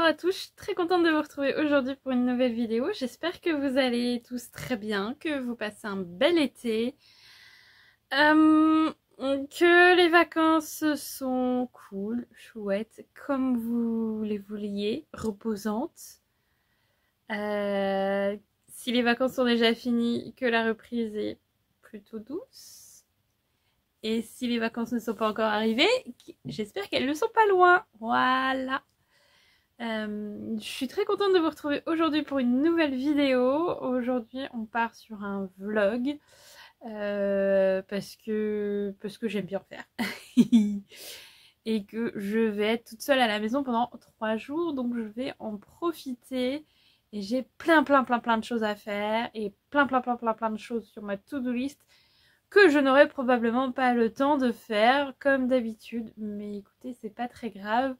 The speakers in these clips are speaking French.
à tous, je suis très contente de vous retrouver aujourd'hui pour une nouvelle vidéo. J'espère que vous allez tous très bien, que vous passez un bel été, que les vacances sont cool, chouettes, comme vous les vouliez, reposantes. Si les vacances sont déjà finies, que la reprise est plutôt douce. Et si les vacances ne sont pas encore arrivées, j'espère qu'elles ne sont pas loin. Voilà. Je suis très contente de vous retrouver aujourd'hui pour une nouvelle vidéo. Aujourd'hui, on part sur un vlog parce que j'aime bien faire. Et que je vais être toute seule à la maison pendant 3 jours, donc je vais en profiter. Et j'ai plein de choses à faire et plein de choses sur ma to-do list que je n'aurai probablement pas le temps de faire comme d'habitude. Mais écoutez, c'est pas très grave.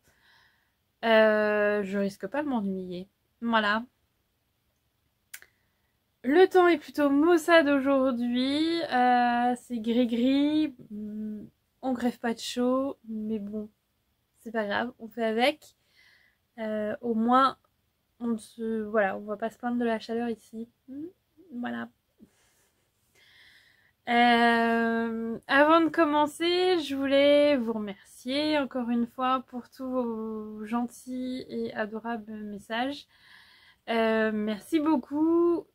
Je risque pas de m'ennuyer. Voilà. Le temps est plutôt maussade aujourd'hui. C'est gris-gris. On crève pas de chaud. Mais bon, c'est pas grave. On fait avec. Au moins, voilà, on va pas se plaindre de la chaleur ici. Voilà. Avant de commencer, je voulais vous remercier encore une fois pour tous vos gentils et adorables messages. Merci beaucoup.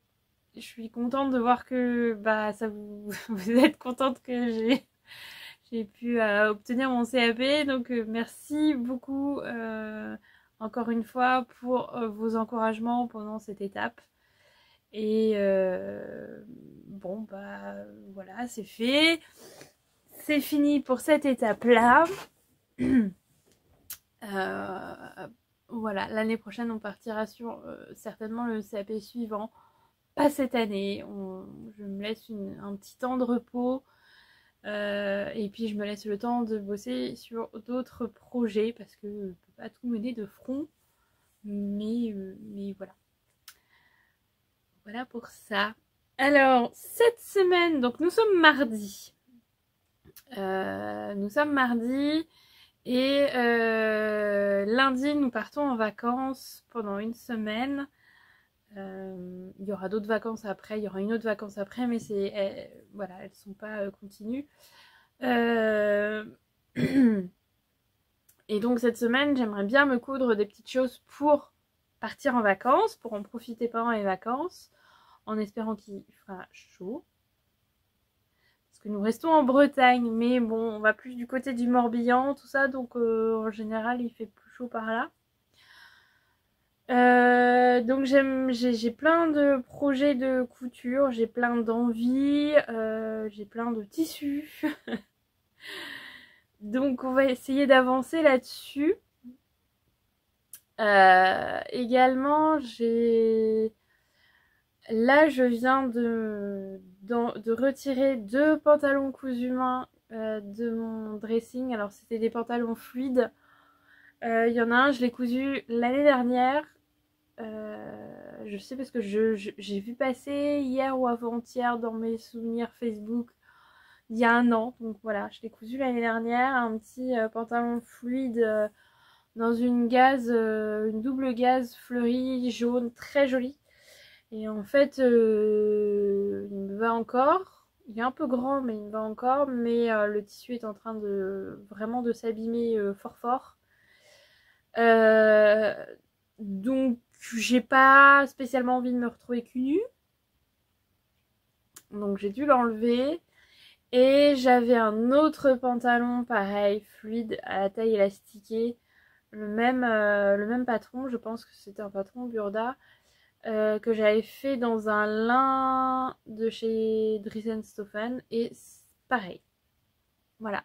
Je suis contente de voir que ça vous êtes contente que j'ai pu obtenir mon CAP. Donc merci beaucoup encore une fois pour vos encouragements pendant cette étape. Et bon voilà, c'est fait. C'est fini pour cette étape-là. Voilà, l'année prochaine on partira sur certainement le CAP suivant. Pas cette année, je me laisse un petit temps de repos et puis je me laisse le temps de bosser sur d'autres projets parce que je ne peux pas tout mener de front, mais voilà. Voilà pour ça. Alors, cette semaine, donc nous sommes mardi. Et lundi, nous partons en vacances pendant une semaine. Il y aura d'autres vacances après, il y aura une autre vacance après, mais voilà, elles sont pas continues. Et donc cette semaine, j'aimerais bien me coudre des petites choses pour partir en vacances, pour en profiter pendant les vacances, en espérant qu'il fera chaud. Parce que nous restons en Bretagne, mais bon, on va plus du côté du Morbihan, tout ça, donc en général, il fait plus chaud par là. Donc j'ai plein de projets de couture, j'ai plein d'envies, j'ai plein de tissus. Donc on va essayer d'avancer là-dessus. Également, là je viens de retirer 2 pantalons cousu main de mon dressing. Alors c'était des pantalons fluides. Il y en a un, je l'ai cousu l'année dernière. Je sais parce que j'ai vu passer hier ou avant-hier dans mes souvenirs Facebook il y a un an. Donc voilà, je l'ai cousu l'année dernière. Un petit pantalon fluide dans une double gaze fleurie jaune très jolie. Et en fait, il me va encore. Il est un peu grand, mais il me va encore. Mais le tissu est en train vraiment de s'abîmer fort. Donc j'ai pas spécialement envie de me retrouver cul nu. Donc j'ai dû l'enlever. Et j'avais un autre pantalon pareil, fluide, à la taille élastiquée. Le même patron, je pense que c'était un patron Burda. Que j'avais fait dans un lin de chez Dries & et pareil. Voilà.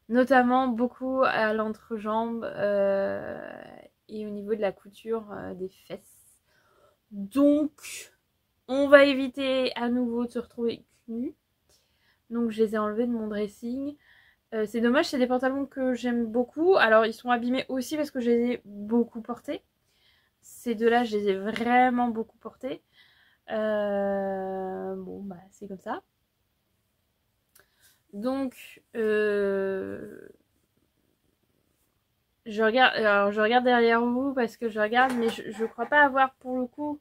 Notamment beaucoup à l'entrejambe et au niveau de la couture des fesses. Donc, on va éviter à nouveau de se retrouver nu. Donc, je les ai enlevés de mon dressing. C'est dommage, c'est des pantalons que j'aime beaucoup. Alors, ils sont abîmés aussi parce que je les ai beaucoup portés. Ces deux-là, je les ai vraiment beaucoup portés. Bon, c'est comme ça. Donc, Je regarde, alors je regarde derrière vous parce que je regarde, mais je crois pas avoir pour le coup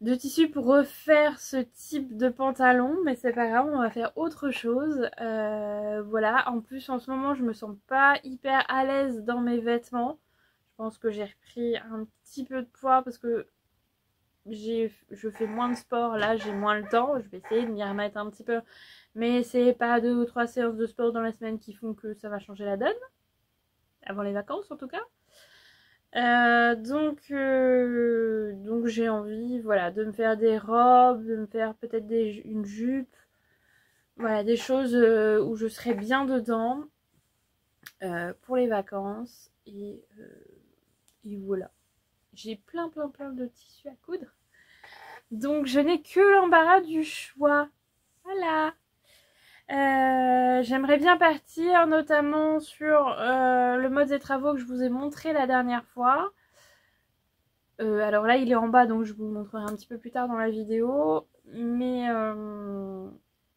de tissu pour refaire ce type de pantalon, mais c'est pas grave, on va faire autre chose. Voilà, en plus en ce moment je me sens pas hyper à l'aise dans mes vêtements. Je pense que j'ai repris un petit peu de poids parce que je fais moins de sport, là j'ai moins le temps, je vais essayer de m'y remettre un petit peu. Mais c'est pas 2 ou 3 séances de sport dans la semaine qui font que ça va changer la donne. Avant les vacances en tout cas. Donc j'ai envie, voilà, de me faire des robes, de me faire peut-être une jupe, voilà, des choses où je serai bien dedans pour les vacances et voilà. J'ai plein de tissus à coudre, donc je n'ai que l'embarras du choix. Voilà. J'aimerais bien partir notamment sur le mode des travaux que je vous ai montré la dernière fois. Alors là il est en bas donc je vous le montrerai un petit peu plus tard dans la vidéo. Mais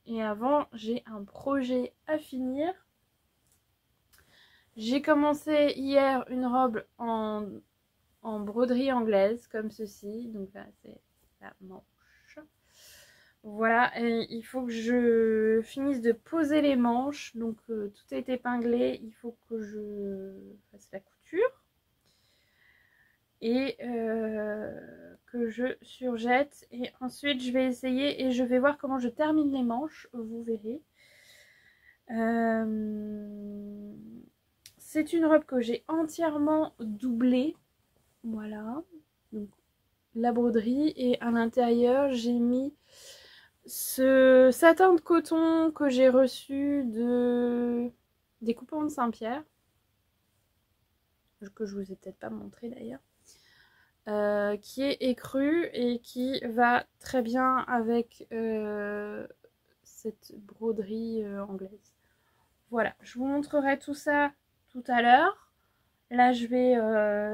et avant j'ai un projet à finir. J'ai commencé hier une robe en broderie anglaise comme ceci. Donc là c'est la manche. Voilà, et il faut que je finisse de poser les manches. Donc tout est épinglé, il faut que je fasse la couture. Et que je surjette. Et ensuite je vais essayer et je vais voir comment je termine les manches, vous verrez. C'est une robe que j'ai entièrement doublée. Voilà. Donc la broderie et à l'intérieur j'ai mis ce satin de coton que j'ai reçu des coupons de Saint-Pierre, que je vous ai peut-être pas montré d'ailleurs, qui est écru et qui va très bien avec cette broderie anglaise. Voilà, je vous montrerai tout ça tout à l'heure. Là je vais,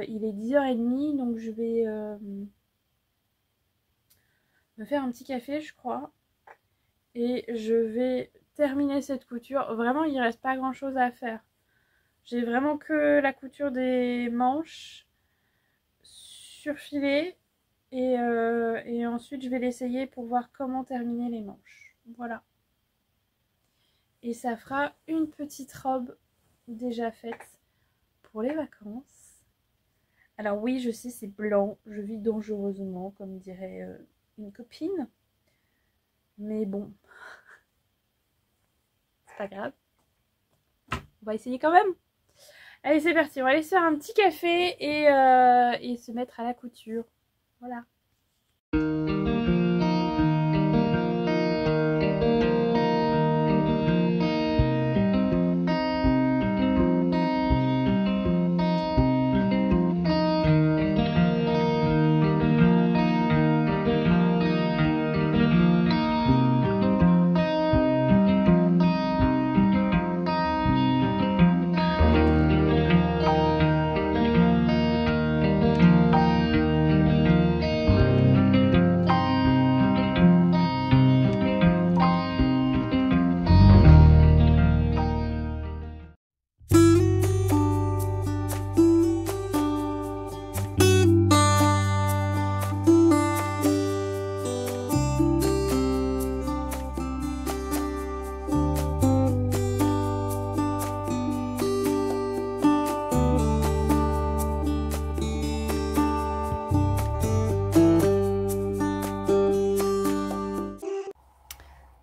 il est 10h30 donc je vais me faire un petit café je crois. Et je vais terminer cette couture. Vraiment il ne reste pas grand chose à faire. J'ai vraiment que la couture des manches surfilée et ensuite je vais l'essayer pour voir comment terminer les manches. Voilà. Et ça fera une petite robe déjà faite pour les vacances. Alors oui, je sais, c'est blanc, je vis dangereusement, comme dirait une copine. Mais bon, c'est pas grave. On va essayer quand même. Allez, c'est parti, on va aller se faire un petit café et se mettre à la couture. Voilà.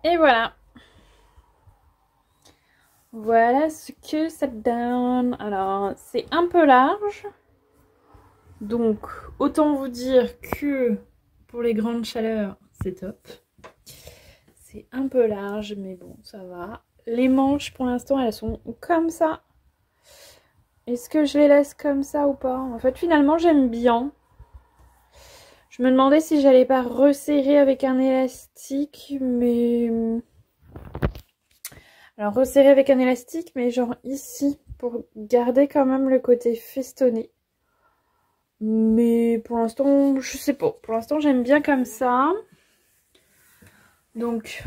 Et voilà. Voilà ce que ça donne. Alors, c'est un peu large. Donc, autant vous dire que pour les grandes chaleurs, c'est top. C'est un peu large, mais bon, ça va. Les manches, pour l'instant, elles sont comme ça. Est-ce que je les laisse comme ça ou pas? En fait, finalement, j'aime bien. Je me demandais si j'allais pas resserrer avec un élastique, mais... Alors, resserrer avec un élastique, mais genre ici, pour garder quand même le côté festonné. Mais pour l'instant, je sais pas. Pour l'instant, j'aime bien comme ça. Donc,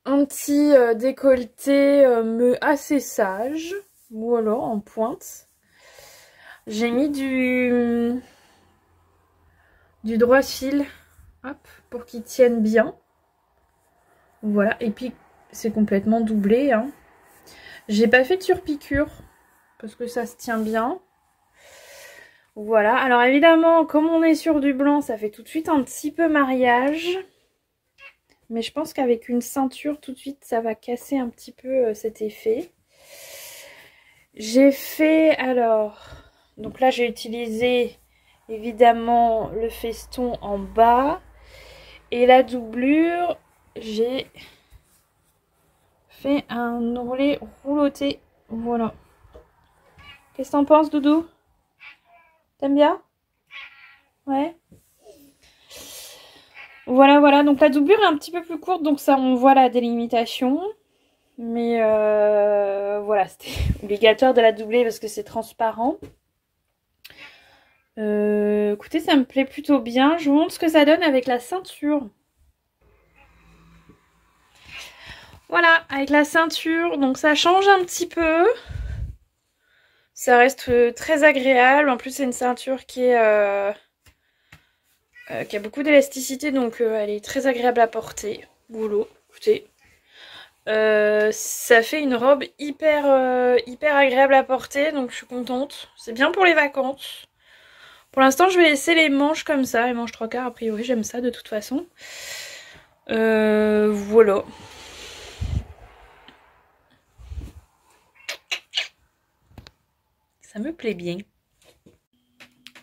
un petit décolleté assez sage. ou alors en pointe. J'ai mis du droit fil, hop, pour qu'il tienne bien. Voilà, et puis c'est complètement doublé, hein. J'ai pas fait de surpiqûre parce que ça se tient bien. Voilà, alors évidemment, comme on est sur du blanc, ça fait tout de suite un petit peu mariage. Mais je pense qu'avec une ceinture, tout de suite, ça va casser un petit peu cet effet. J'ai fait, alors... Donc là, j'ai utilisé, évidemment, le feston en bas. Et la doublure, j'ai fait un ourlet rouloté. Voilà. Qu'est-ce que t'en penses, Doudou? T'aimes bien? Ouais. Voilà, voilà. Donc la doublure est un petit peu plus courte, donc ça, on voit la délimitation. Mais voilà, c'était obligatoire de la doubler parce que c'est transparent. Écoutez, ça me plaît plutôt bien. Je vous montre ce que ça donne avec la ceinture. Voilà, avec la ceinture, donc ça change un petit peu. Ça reste très agréable. En plus, c'est une ceinture qui a beaucoup d'élasticité, donc elle est très agréable à porter. Boulot, écoutez. Ça fait une robe hyper agréable à porter, donc je suis contente. C'est bien pour les vacances. Pour l'instant, je vais laisser les manches comme ça, les manches 3/4, a priori j'aime ça de toute façon. Voilà. Ça me plaît bien.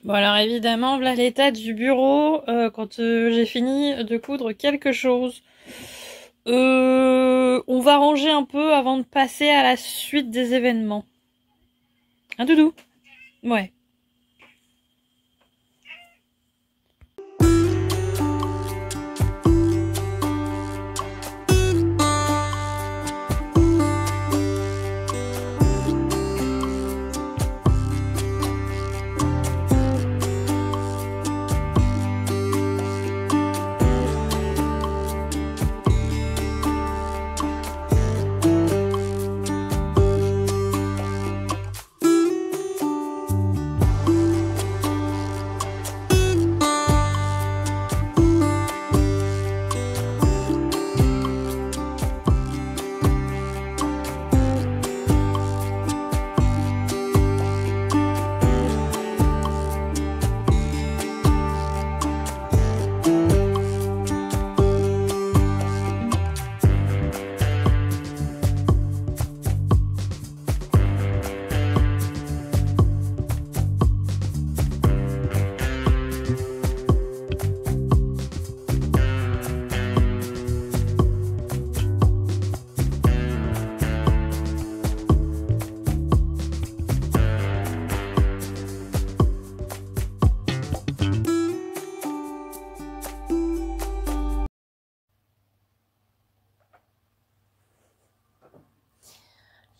Bon alors évidemment, voilà l'état du bureau quand j'ai fini de coudre quelque chose. On va ranger un peu avant de passer à la suite des événements. Un doudou? Ouais.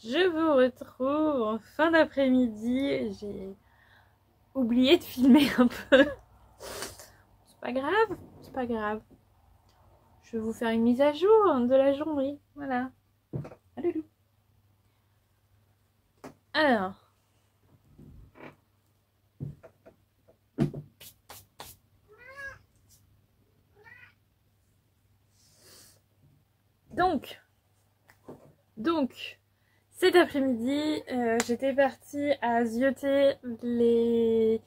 Je vous retrouve en fin d'après-midi. J'ai oublié de filmer un peu. C'est pas grave, c'est pas grave. Je vais vous faire une mise à jour de la journée. Voilà. Allez, alors. Donc, cet après-midi, j'étais partie à zioter les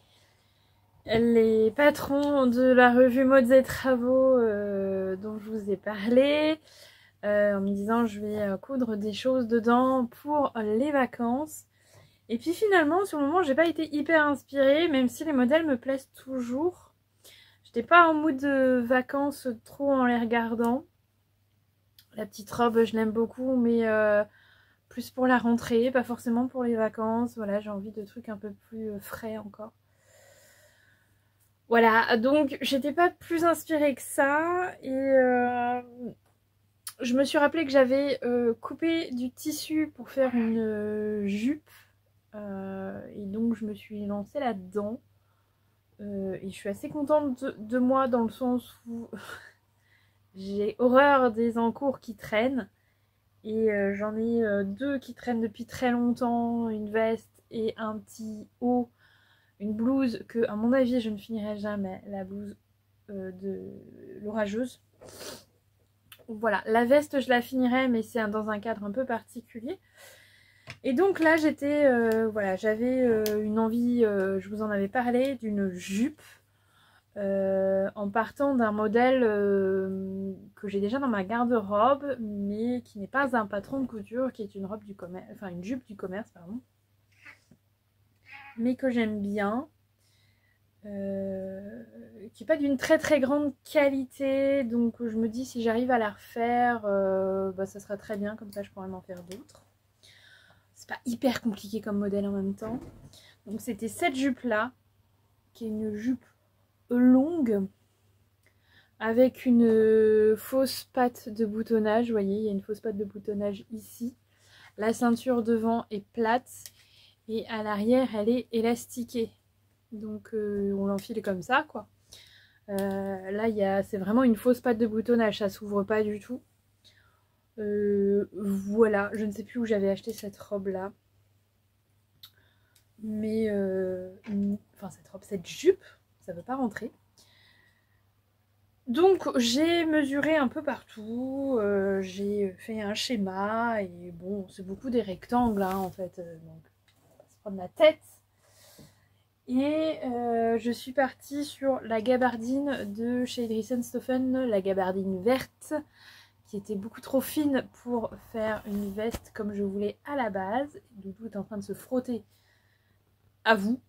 patrons de la revue Modes et Travaux dont je vous ai parlé, en me disant je vais coudre des choses dedans pour les vacances. Et puis finalement, sur le moment, j'ai pas été hyper inspirée, même si les modèles me plaisent toujours. J'étais pas en mood de vacances trop en les regardant. La petite robe, je l'aime beaucoup, mais plus pour la rentrée, pas forcément pour les vacances. Voilà, j'ai envie de trucs un peu plus frais encore. Voilà, donc j'étais pas plus inspirée que ça. Et je me suis rappelé que j'avais coupé du tissu pour faire une jupe. Et donc je me suis lancée là-dedans. Et je suis assez contente de moi dans le sens où j'ai horreur des encours qui traînent. Et j'en ai deux qui traînent depuis très longtemps, une veste et un petit haut, une blouse que à mon avis je ne finirai jamais, la blouse de l'orageuse. Voilà, la veste je la finirai mais c'est dans un cadre un peu particulier. Et donc là j'étais, voilà, j'avais une envie, je vous en avais parlé, d'une jupe. En partant d'un modèle que j'ai déjà dans ma garde-robe, mais qui n'est pas un patron de couture, qui est une robe du commerce, enfin une jupe du commerce, pardon, mais que j'aime bien, qui n'est pas d'une très très grande qualité, donc je me dis si j'arrive à la refaire, bah, ça sera très bien, comme ça je pourrais m'en faire d'autres. C'est pas hyper compliqué comme modèle en même temps. Donc c'était cette jupe là, qui est une jupe longue, avec une fausse patte de boutonnage. Vous voyez, il y a une fausse patte de boutonnage ici. La ceinture devant est plate et à l'arrière elle est élastiquée. Donc on l'enfile comme ça quoi. Là c'est vraiment une fausse patte de boutonnage, ça s'ouvre pas du tout. Voilà, je ne sais plus où j'avais acheté cette robe là. Mais enfin cette jupe, ça veut pas rentrer. Donc j'ai mesuré un peu partout, j'ai fait un schéma et bon c'est beaucoup des rectangles hein, en fait, donc on va se prendre la tête. Et je suis partie sur la gabardine de chez Idris & Stephen, la gabardine verte, qui était beaucoup trop fine pour faire une veste comme je voulais à la base. Doudou est en train de se frotter à vous.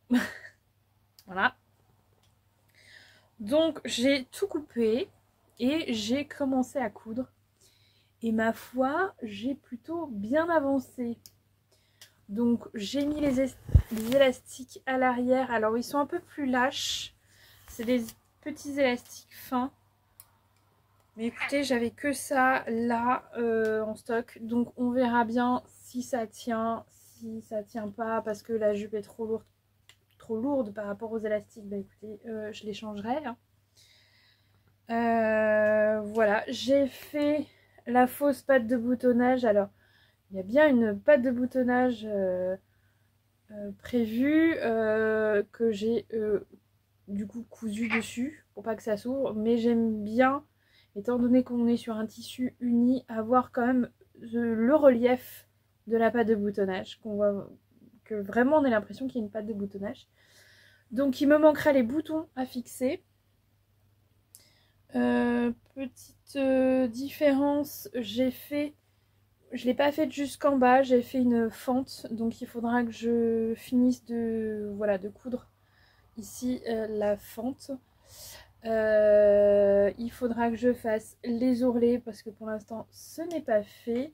Voilà. Donc j'ai tout coupé et j'ai commencé à coudre. Et ma foi, j'ai plutôt bien avancé. Donc j'ai mis les élastiques à l'arrière. Alors ils sont un peu plus lâches. C'est des petits élastiques fins. Mais écoutez, j'avais que ça là en stock. Donc on verra bien si ça tient, si ça tient pas. Parce que la jupe est trop lourde par rapport aux élastiques. Bah écoutez, je les changerai. Hein. Voilà, j'ai fait la fausse patte de boutonnage. Alors, il y a bien une patte de boutonnage prévue que j'ai du coup cousu dessus pour pas que ça s'ouvre. Mais j'aime bien, étant donné qu'on est sur un tissu uni, avoir quand même le relief de la patte de boutonnage. Qu'on voit que vraiment on ait l'impression qu'il y a une patte de boutonnage. Donc il me manquera les boutons à fixer. Petite différence, je l'ai pas faite jusqu'en bas, j'ai fait une fente, donc il faudra que je finisse de coudre ici la fente. Il faudra que je fasse les ourlets parce que pour l'instant ce n'est pas fait,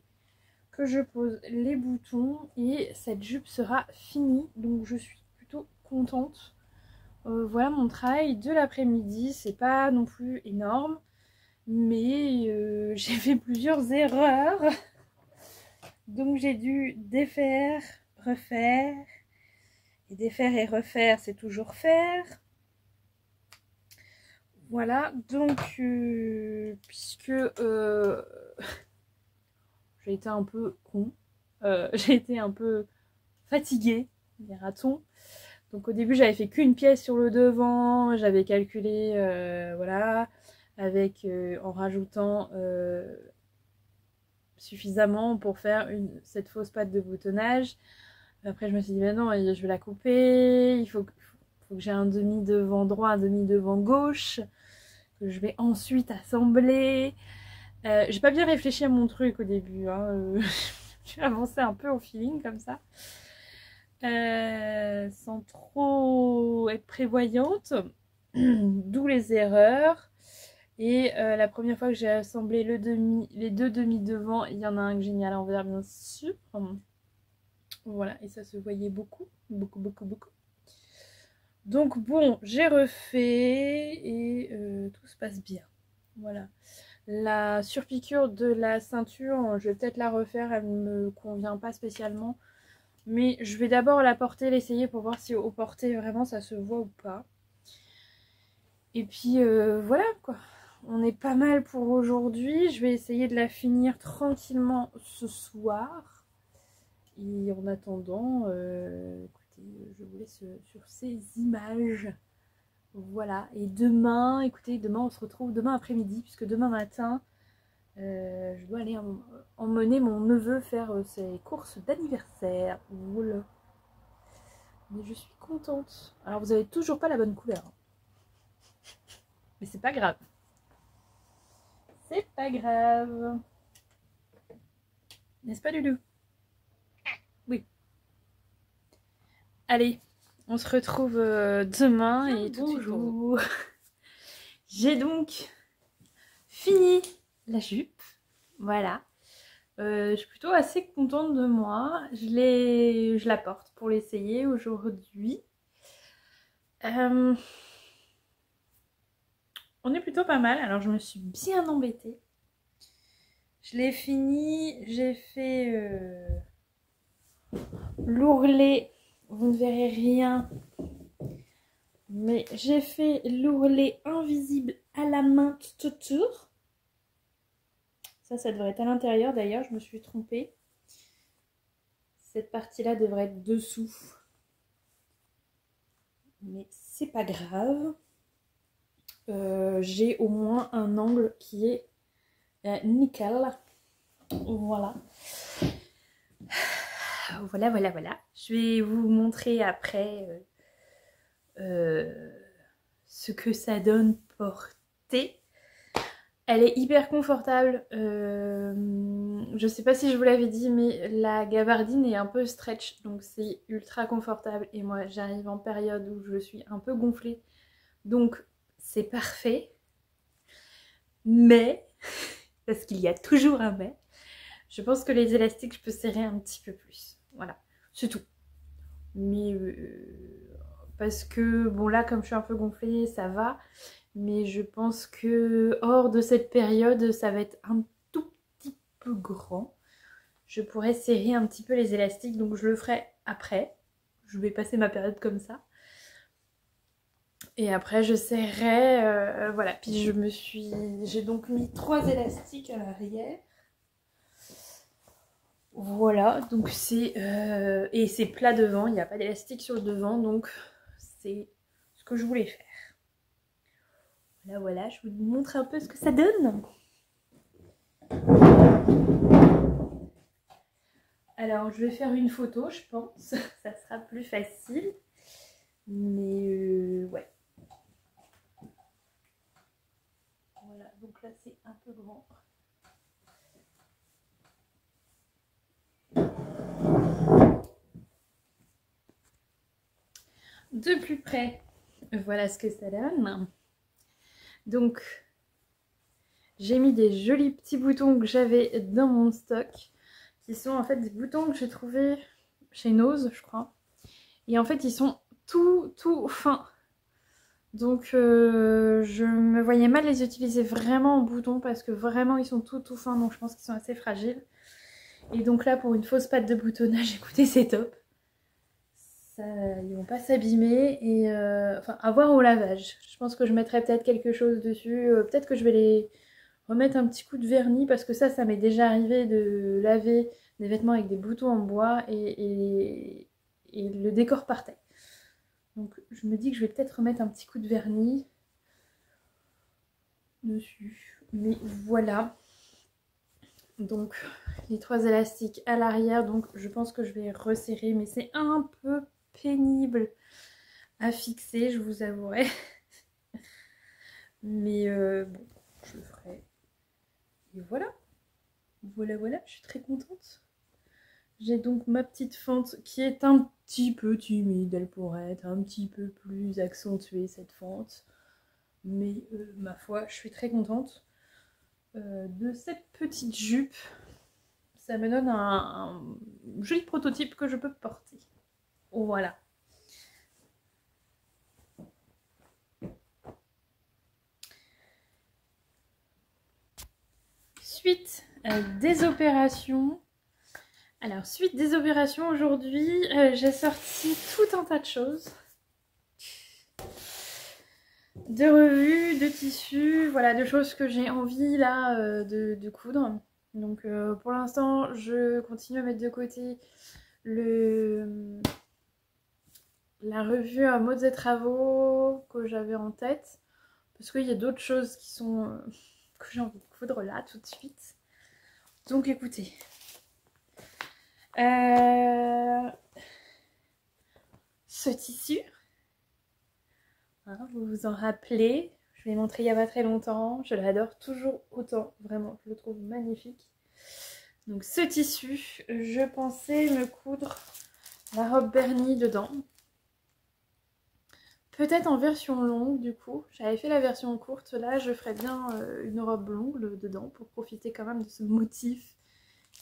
que je pose les boutons et cette jupe sera finie, donc je suis plutôt contente. Voilà mon travail de l'après-midi, c'est pas non plus énorme, mais j'ai fait plusieurs erreurs. Donc j'ai dû défaire, refaire, et défaire et refaire, c'est toujours faire. Voilà, donc puisque j'ai été un peu con, j'ai été un peu fatiguée, dira-t-on. Donc au début j'avais fait qu'une pièce sur le devant, j'avais calculé voilà, avec en rajoutant suffisamment pour faire cette fausse patte de boutonnage. Après je me suis dit mais non, je vais la couper, il faut que j'ai un demi devant droit, un demi devant gauche, que je vais ensuite assembler. J'ai pas bien réfléchi à mon truc au début, hein. J'ai avancé un peu au feeling comme ça. Sans trop être prévoyante, d'où les erreurs. Et la première fois que j'ai assemblé les deux demi devant, il y en a un que j'ai mis à l'envers bien sûr. Voilà, et ça se voyait beaucoup. Donc bon, j'ai refait et tout se passe bien. Voilà. La surpiqûre de la ceinture, je vais peut-être la refaire, elle ne me convient pas spécialement. Mais je vais d'abord la porter, l'essayer pour voir si au porté vraiment ça se voit ou pas. Et puis voilà quoi. on est pas mal pour aujourd'hui. Je vais essayer de la finir tranquillement ce soir. Et en attendant, écoutez, je vous laisse sur ces images. Voilà. Et demain, écoutez, demain on se retrouve demain après-midi, puisque demain matin, je dois aller emmener mon neveu faire ses courses d'anniversaire. Voilà. Mais je suis contente. Alors vous avez toujours pas la bonne couleur. Mais c'est pas grave. C'est pas grave. N'est-ce pas Lulu? Oui. Allez, on se retrouve demain et tout de suite. J'ai donc fini la jupe. Voilà. Je suis plutôt assez contente de moi. Je la porte pour l'essayer aujourd'hui. On est plutôt pas mal. Alors je me suis bien embêtée. Je l'ai fini. J'ai fait l'ourlet. Vous ne verrez rien. Mais j'ai fait l'ourlet invisible à la main tout autour. Ça devrait être à l'intérieur d'ailleurs, je me suis trompée. Cette partie-là devrait être dessous. Mais c'est pas grave. J'ai au moins un angle qui est nickel. Voilà. Voilà. Je vais vous montrer après ce que ça donne porté. Elle est hyper confortable. Je sais pas si je vous l'avais dit, mais la gabardine est un peu stretch, donc c'est ultra confortable. Et moi, j'arrive en période où je suis un peu gonflée, donc c'est parfait. Mais, parce qu'il y a toujours un mais, je pense que les élastiques, je peux serrer un petit peu plus. Voilà, c'est tout. Mais parce que, bon là, comme je suis un peu gonflée, ça va. Mais je pense que hors de cette période, ça va être un tout petit peu grand. Je pourrais serrer un petit peu les élastiques, donc je le ferai après. Je vais passer ma période comme ça. Et après, je serrerai, voilà. Puis j'ai donc mis 3 élastiques à l'arrière. Voilà, donc c'est... et c'est plat devant, il n'y a pas d'élastique sur le devant, donc c'est ce que je voulais faire. Voilà, je vous montre un peu ce que ça donne. Alors, je vais faire une photo, je pense. Ça sera plus facile. Mais ouais. Voilà, donc là, c'est un peu grand. De plus près, voilà ce que ça donne. Donc, j'ai mis des jolis petits boutons que j'avais dans mon stock, qui sont en fait des boutons que j'ai trouvés chez Nose, je crois. Et en fait, ils sont tout fins. Donc, je me voyais mal les utiliser vraiment en boutons parce que vraiment, ils sont tout fins. Donc, je pense qu'ils sont assez fragiles. Et donc là, pour une fausse patte de boutonnage, écoutez, c'est top. Ils vont pas s'abîmer et enfin à voir au lavage. Je pense que je mettrai peut-être quelque chose dessus. Peut-être que je vais les remettre un petit coup de vernis parce que ça m'est déjà arrivé de laver des vêtements avec des boutons en bois et le décor partait. Donc je me dis que je vais peut-être remettre un petit coup de vernis dessus. Mais voilà. Donc les 3 élastiques à l'arrière. Donc je pense que je vais resserrer, mais c'est un peu pénible à fixer, je vous avouerai. Mais bon, je le ferai. Et voilà. Voilà, je suis très contente. J'ai donc ma petite fente qui est un petit peu timide. Elle pourrait être un petit peu plus accentuée, cette fente. Mais ma foi, je suis très contente de cette petite jupe. Ça me donne un joli prototype que je peux porter. Voilà. Suite des opérations. Alors, suite des opérations, aujourd'hui, j'ai sorti tout un tas de choses. de revues, de tissus, voilà, de choses que j'ai envie là de coudre. Donc pour l'instant, je continue à mettre de côté la revue Modes et Travaux que j'avais en tête. Parce qu'il y a d'autres choses qui sont que j'ai envie de coudre là tout de suite. Donc écoutez. Ce tissu, hein, vous vous en rappelez, je l'ai montré il n'y a pas très longtemps, je l'adore toujours autant, vraiment, je le trouve magnifique. Donc ce tissu, je pensais me coudre la robe Bernie dedans. Peut-être en version longue du coup, j'avais fait la version courte, là je ferais bien une robe longue dedans pour profiter quand même de ce motif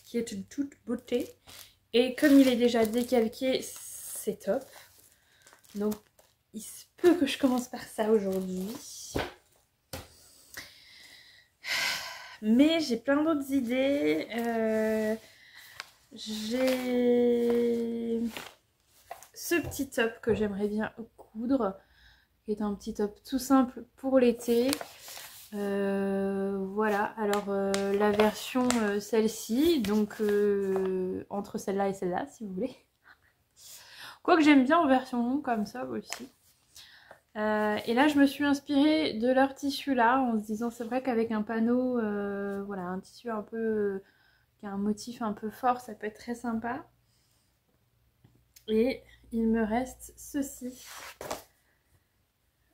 qui est une toute beauté. Et comme il est déjà décalqué, c'est top. Donc il se peut que je commence par ça aujourd'hui. Mais j'ai plein d'autres idées. J'ai ce petit top que j'aimerais bien coudre, qui est un petit top tout simple pour l'été. Voilà, alors la version celle-ci, donc entre celle-là et celle-là si vous voulez. Quoique j'aime bien en version longue comme ça aussi. Et là je me suis inspirée de leur tissu là en se disant c'est vrai qu'avec un panneau, voilà, un tissu un peu qui a un motif un peu fort, ça peut être très sympa. Et il me reste ceci.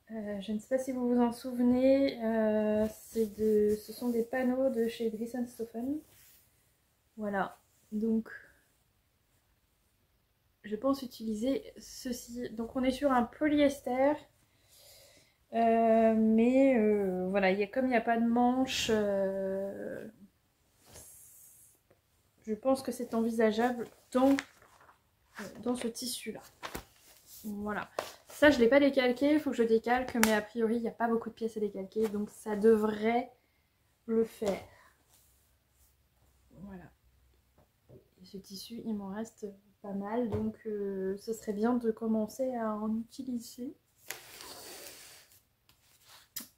Je ne sais pas si vous vous en souvenez, ce sont des panneaux de chez Dries & Stoffen. Voilà, donc je pense utiliser ceci. Donc on est sur un polyester, mais voilà, comme il n'y a pas de manche, je pense que c'est envisageable dans ce tissu là. Voilà, ça je ne l'ai pas décalqué, il faut que je décalque, mais a priori il n'y a pas beaucoup de pièces à décalquer, donc ça devrait le faire. Voilà, et ce tissu il m'en reste pas mal, donc ce serait bien de commencer à en utiliser.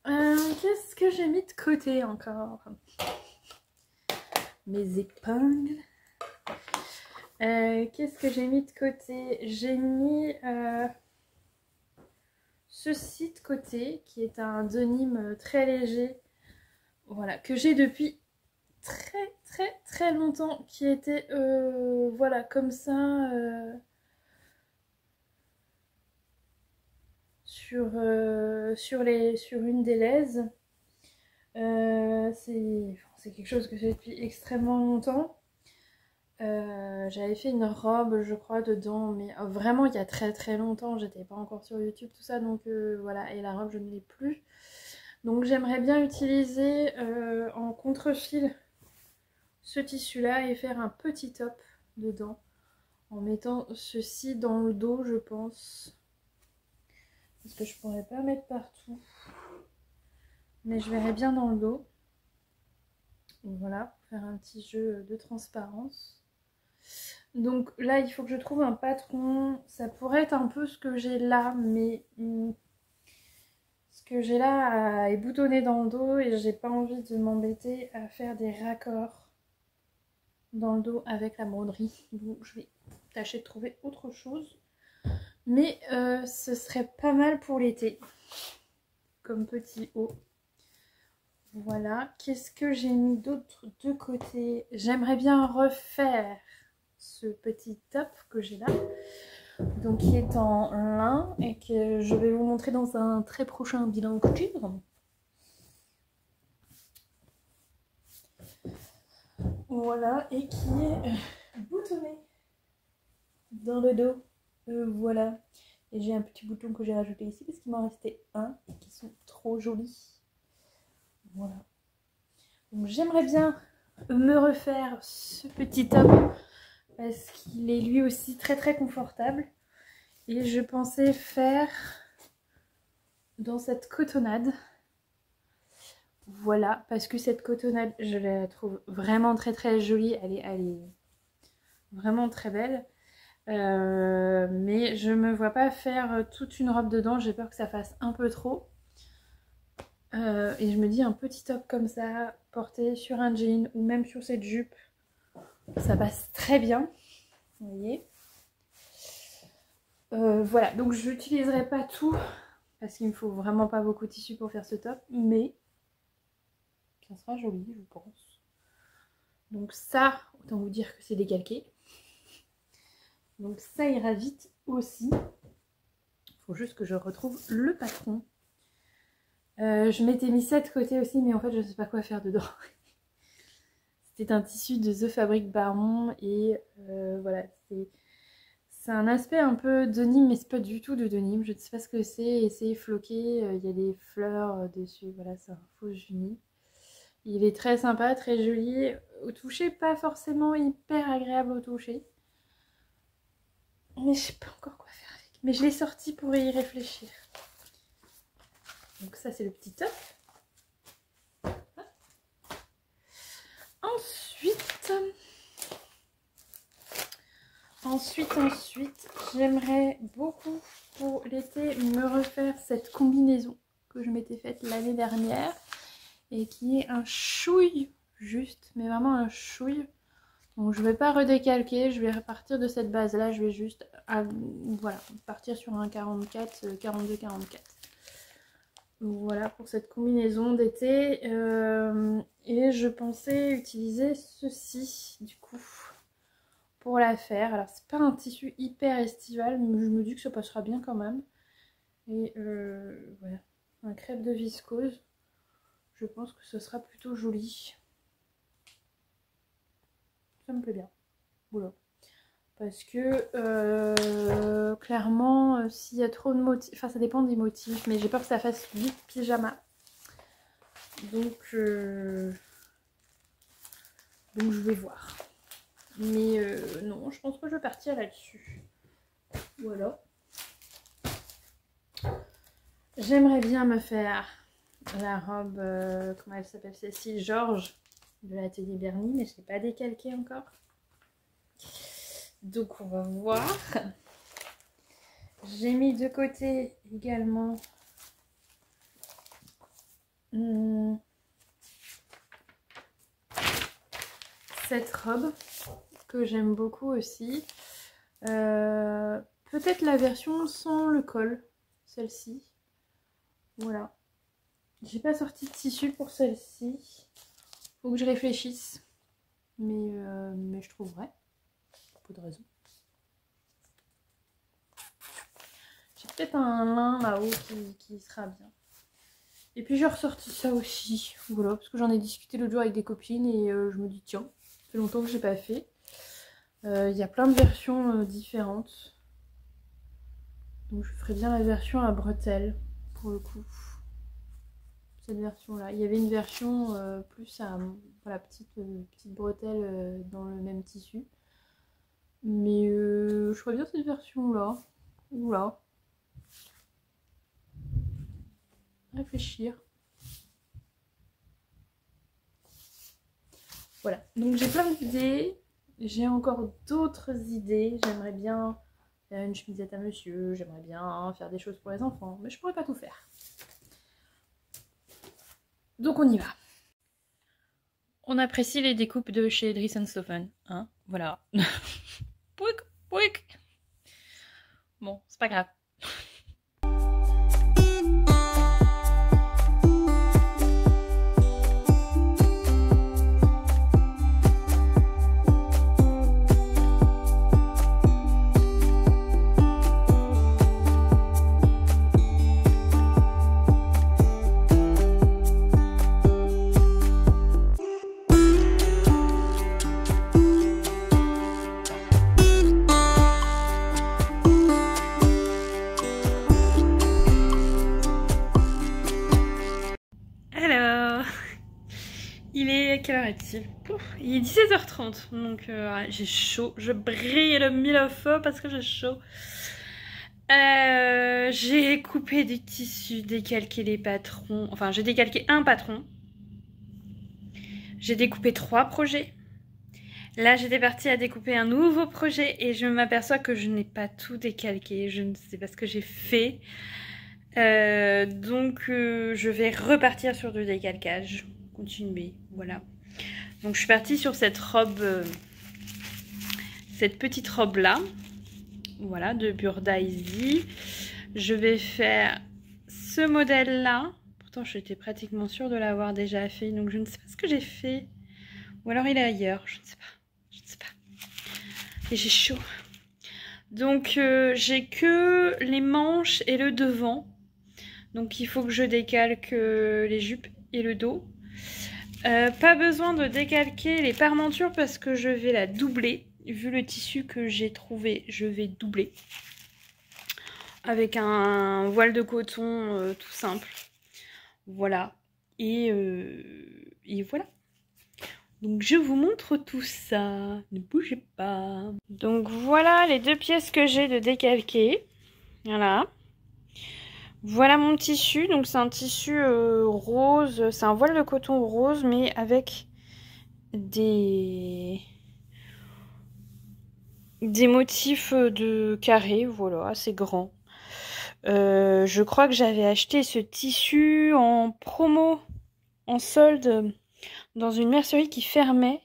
Qu'est-ce que j'ai mis de côté encore? Mes épingles. Qu'est-ce que j'ai mis de côté? J'ai mis ceci de côté, qui est un denim très léger, voilà, que j'ai depuis très longtemps, qui était voilà, comme ça sur une des lèses. C'est quelque chose que j'ai depuis extrêmement longtemps. J'avais fait une robe je crois dedans, mais vraiment il y a très longtemps, j'étais pas encore sur YouTube tout ça, donc voilà, et la robe je ne l'ai plus. Donc j'aimerais bien utiliser en contre-fil ce tissu là et faire un petit top dedans en mettant ceci dans le dos, je pense, parce que je pourrais pas mettre partout, mais je verrai bien dans le dos. Voilà, pour faire un petit jeu de transparence. Donc là il faut que je trouve un patron, ça pourrait être un peu ce que j'ai là, mais ce que j'ai là est boutonné dans le dos et j'ai pas envie de m'embêter à faire des raccords dans le dos avec la broderie. Donc je vais tâcher de trouver autre chose, mais ce serait pas mal pour l'été comme petit haut. Voilà, qu'est-ce que j'ai mis d'autre de côté? J'aimerais bien refaire ce petit top que j'ai là, donc qui est en lin et que je vais vous montrer dans un très prochain bilan couture. Voilà, et qui est boutonné dans le dos. Voilà, et j'ai un petit bouton que j'ai rajouté ici parce qu'il m'en restait un et qui sont trop jolis. Voilà, donc j'aimerais bien me refaire ce petit top parce qu'il est lui aussi très confortable, et je pensais faire dans cette cotonnade. Voilà, parce que cette cotonnade je la trouve vraiment très jolie, elle est vraiment très belle, mais je me vois pas faire toute une robe dedans, j'ai peur que ça fasse un peu trop. Et je me dis un petit top comme ça, porté sur un jean ou même sur cette jupe, ça passe très bien. Vous voyez. Voilà, donc je n'utiliserai pas tout parce qu'il me faut vraiment pas beaucoup de tissu pour faire ce top, mais ça sera joli, je pense. Donc ça, autant vous dire que c'est décalqué. Donc ça ira vite aussi. Il faut juste que je retrouve le patron. Je m'étais mis ça de côté aussi, mais en fait je ne sais pas quoi faire dedans. C'était un tissu de The Fabric Baron et voilà, c'est un aspect un peu denim, mais c'est pas du tout de denim. Je ne sais pas ce que c'est et c'est floqué. Il y a des fleurs dessus. Voilà, c'est un faux junis. Il est très sympa, très joli. Au toucher, pas forcément hyper agréable au toucher. Mais je sais pas encore quoi faire avec. Mais je l'ai sorti pour y réfléchir. Donc ça, c'est le petit top. Ensuite, j'aimerais beaucoup pour l'été me refaire cette combinaison que je m'étais faite l'année dernière et qui est un chouille juste, mais vraiment un chouille. Donc je vais pas redécalquer, je vais repartir de cette base là, je vais juste voilà, partir sur un 44, 42, 44. Voilà pour cette combinaison d'été. Et je pensais utiliser ceci du coup pour la faire. Alors c'est pas un tissu hyper estival, mais je me dis que ça passera bien quand même. Et voilà, un crêpe de viscose. Je pense que ce sera plutôt joli. Ça me plaît bien. Voilà. Parce que clairement, s'il y a trop de motifs, enfin ça dépend des motifs, mais j'ai peur que ça fasse vite pyjama. Donc je vais voir. Mais non, je pense que je vais partir là-dessus. Voilà. J'aimerais bien me faire la robe, comment elle s'appelle celle-ci, Georges, de l'atelier Bernie, mais je ne l'ai pas décalquée encore. Donc on va voir. J'ai mis de côté également cette robe que j'aime beaucoup aussi. Peut-être la version sans le col, celle-ci. Voilà. J'ai pas sorti de tissu pour celle-ci. Faut que je réfléchisse. Mais je trouverai. Pas de raison. J'ai peut-être un lin là-haut qui sera bien. Et puis j'ai ressorti ça aussi. Voilà, parce que j'en ai discuté l'autre jour avec des copines et je me dis tiens, ça fait longtemps que j'ai pas fait. Il y a plein de versions différentes. Donc je ferai bien la version à bretelles pour le coup. Cette version là. Il y avait une version plus à voilà, petite bretelle dans le même tissu. Mais je ferais bien cette version là. Oula. Réfléchir. Voilà. Donc j'ai plein d'idées. J'ai encore d'autres idées. J'aimerais bien faire une chemisette à monsieur. J'aimerais bien faire des choses pour les enfants. Mais je pourrais pas tout faire. Donc on y va. On apprécie les découpes de chez Dries & Stoffen. Hein, voilà. Pouic, pouic. Bon, c'est pas grave. Quelle heure est-il? Il est 17h30, donc j'ai chaud, je brille le mille au feu parce que j'ai chaud. J'ai coupé du tissu, décalqué les patrons, enfin j'ai décalqué un patron. J'ai découpé 3 projets. Là j'étais partie à découper un nouveau projet et je m'aperçois que je n'ai pas tout décalqué, je ne sais pas ce que j'ai fait. Je vais repartir sur du décalcage. Continuer, voilà. Donc je suis partie sur cette robe, cette petite robe là. Voilà, de Burda Easy. Je vais faire ce modèle là. Pourtant j'étais pratiquement sûre de l'avoir déjà fait. Donc je ne sais pas ce que j'ai fait. Ou alors il est ailleurs, je ne sais pas. Je ne sais pas. Et j'ai chaud. Donc j'ai que les manches et le devant. Donc il faut que je décalque les jupes et le dos. Pas besoin de décalquer les parmentures parce que je vais la doubler. Vu le tissu que j'ai trouvé, je vais doubler. Avec un voile de coton tout simple. Voilà. Et voilà. Donc je vous montre tout ça. Ne bougez pas. Donc voilà les 2 pièces que j'ai de décalquer. Voilà. Voilà mon tissu. Donc c'est un tissu rose. C'est un voile de coton rose mais avec des motifs de carré. Voilà, assez grand. Je crois que j'avais acheté ce tissu en promo, en solde, dans une mercerie qui fermait.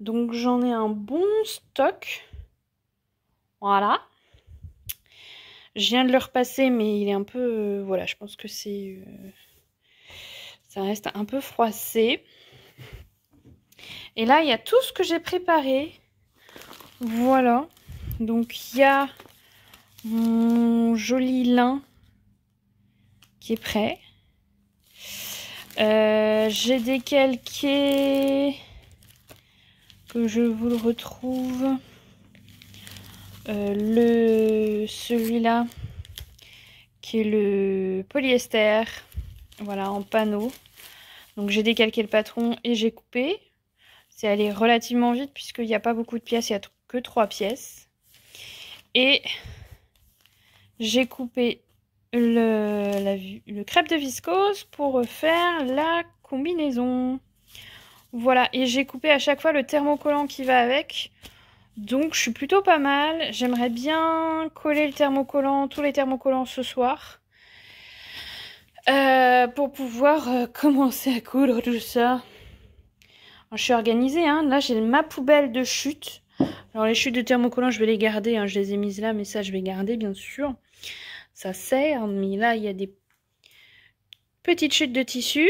Donc j'en ai un bon stock. Voilà. Je viens de le repasser, mais il est un peu... voilà, je pense que c'est... ça reste un peu froissé. Et là, il y a tout ce que j'ai préparé. Voilà. Donc il y a mon joli lin qui est prêt. J'ai décalqué, que je vous le retrouve, celui-là qui est le polyester, voilà, en panneau. Donc j'ai décalqué le patron et j'ai coupé. C'est allé relativement vite puisqu'il n'y a pas beaucoup de pièces, il n'y a que 3 pièces. Et j'ai coupé le crêpe de viscose pour faire la combinaison. Voilà, et j'ai coupé à chaque fois le thermocollant qui va avec. Donc je suis plutôt pas mal. J'aimerais bien coller le thermocollant, tous les thermocollants ce soir. Pour pouvoir commencer à coudre tout ça. Alors, je suis organisée, hein. Là j'ai ma poubelle de chute. Alors les chutes de thermocollants je vais les garder, hein. Je les ai mises là, mais ça je vais garder bien sûr. Ça sert, mais là il y a des petites chutes de tissu.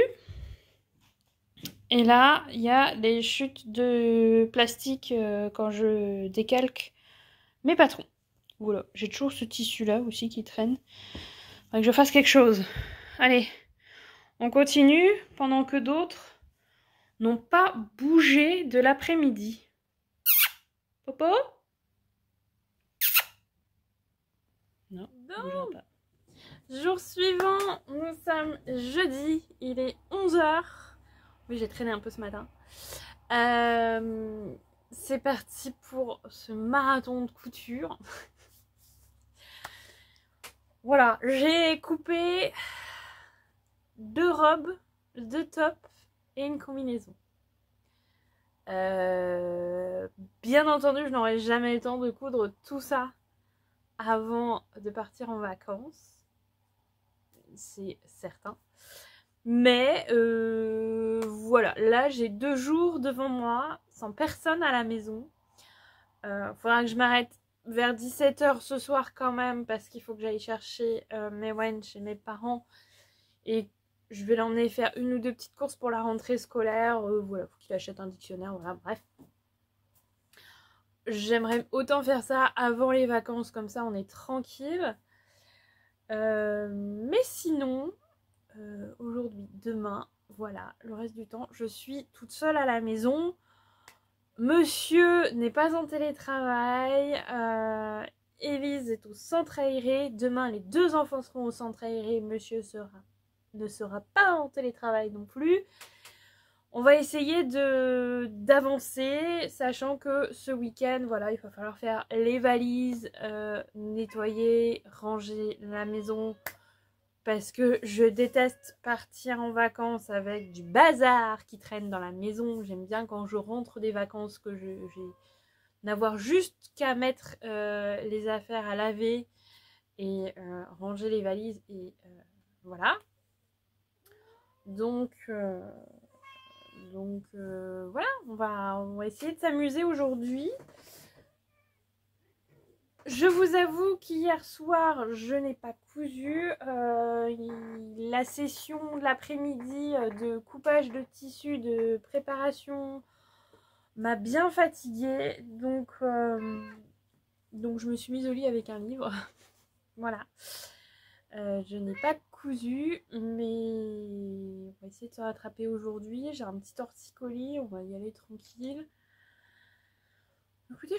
Et là, il y a des chutes de plastique quand je décalque mes patrons. Voilà, j'ai toujours ce tissu-là aussi qui traîne. Faudrait que je fasse quelque chose. Allez, on continue pendant que d'autres n'ont pas bougé de l'après-midi. Popo? Non, bougera pas. Jour suivant, nous sommes jeudi, il est 11h. Oui, j'ai traîné un peu ce matin. C'est parti pour ce marathon de couture. Voilà, j'ai coupé 2 robes, 2 tops et une combinaison. Bien entendu, je n'aurai jamais le temps de coudre tout ça avant de partir en vacances. C'est certain. Mais voilà, là j'ai 2 jours devant moi, sans personne à la maison. Faudra que je m'arrête vers 17h ce soir quand même, parce qu'il faut que j'aille chercher Mewen chez mes parents. Et je vais l'emmener faire 1 ou 2 petites courses pour la rentrée scolaire. Voilà, faut qu'il achète un dictionnaire, voilà, bref. J'aimerais autant faire ça avant les vacances, comme ça on est tranquille. Mais sinon... aujourd'hui, demain, voilà, le reste du temps, je suis toute seule à la maison. Monsieur n'est pas en télétravail. Élise est au centre aéré. Demain, les 2 enfants seront au centre aéré. Monsieur ne sera pas en télétravail non plus. On va essayer d'avancer, sachant que ce week-end, voilà, il va falloir faire les valises, nettoyer, ranger la maison. Parce que je déteste partir en vacances avec du bazar qui traîne dans la maison. J'aime bien quand je rentre des vacances que j'ai n'avoir juste qu'à mettre les affaires à laver et ranger les valises et voilà. Donc voilà, on va essayer de s'amuser aujourd'hui. Je vous avoue qu'hier soir, je n'ai pas cousu. La session de l'après-midi de coupage de tissu, de préparation, m'a bien fatiguée. Donc je me suis mise au lit avec un livre. Voilà. Je n'ai pas cousu, mais on va essayer de se rattraper aujourd'hui. J'ai un petit torticolis, on va y aller tranquille. Écoutez,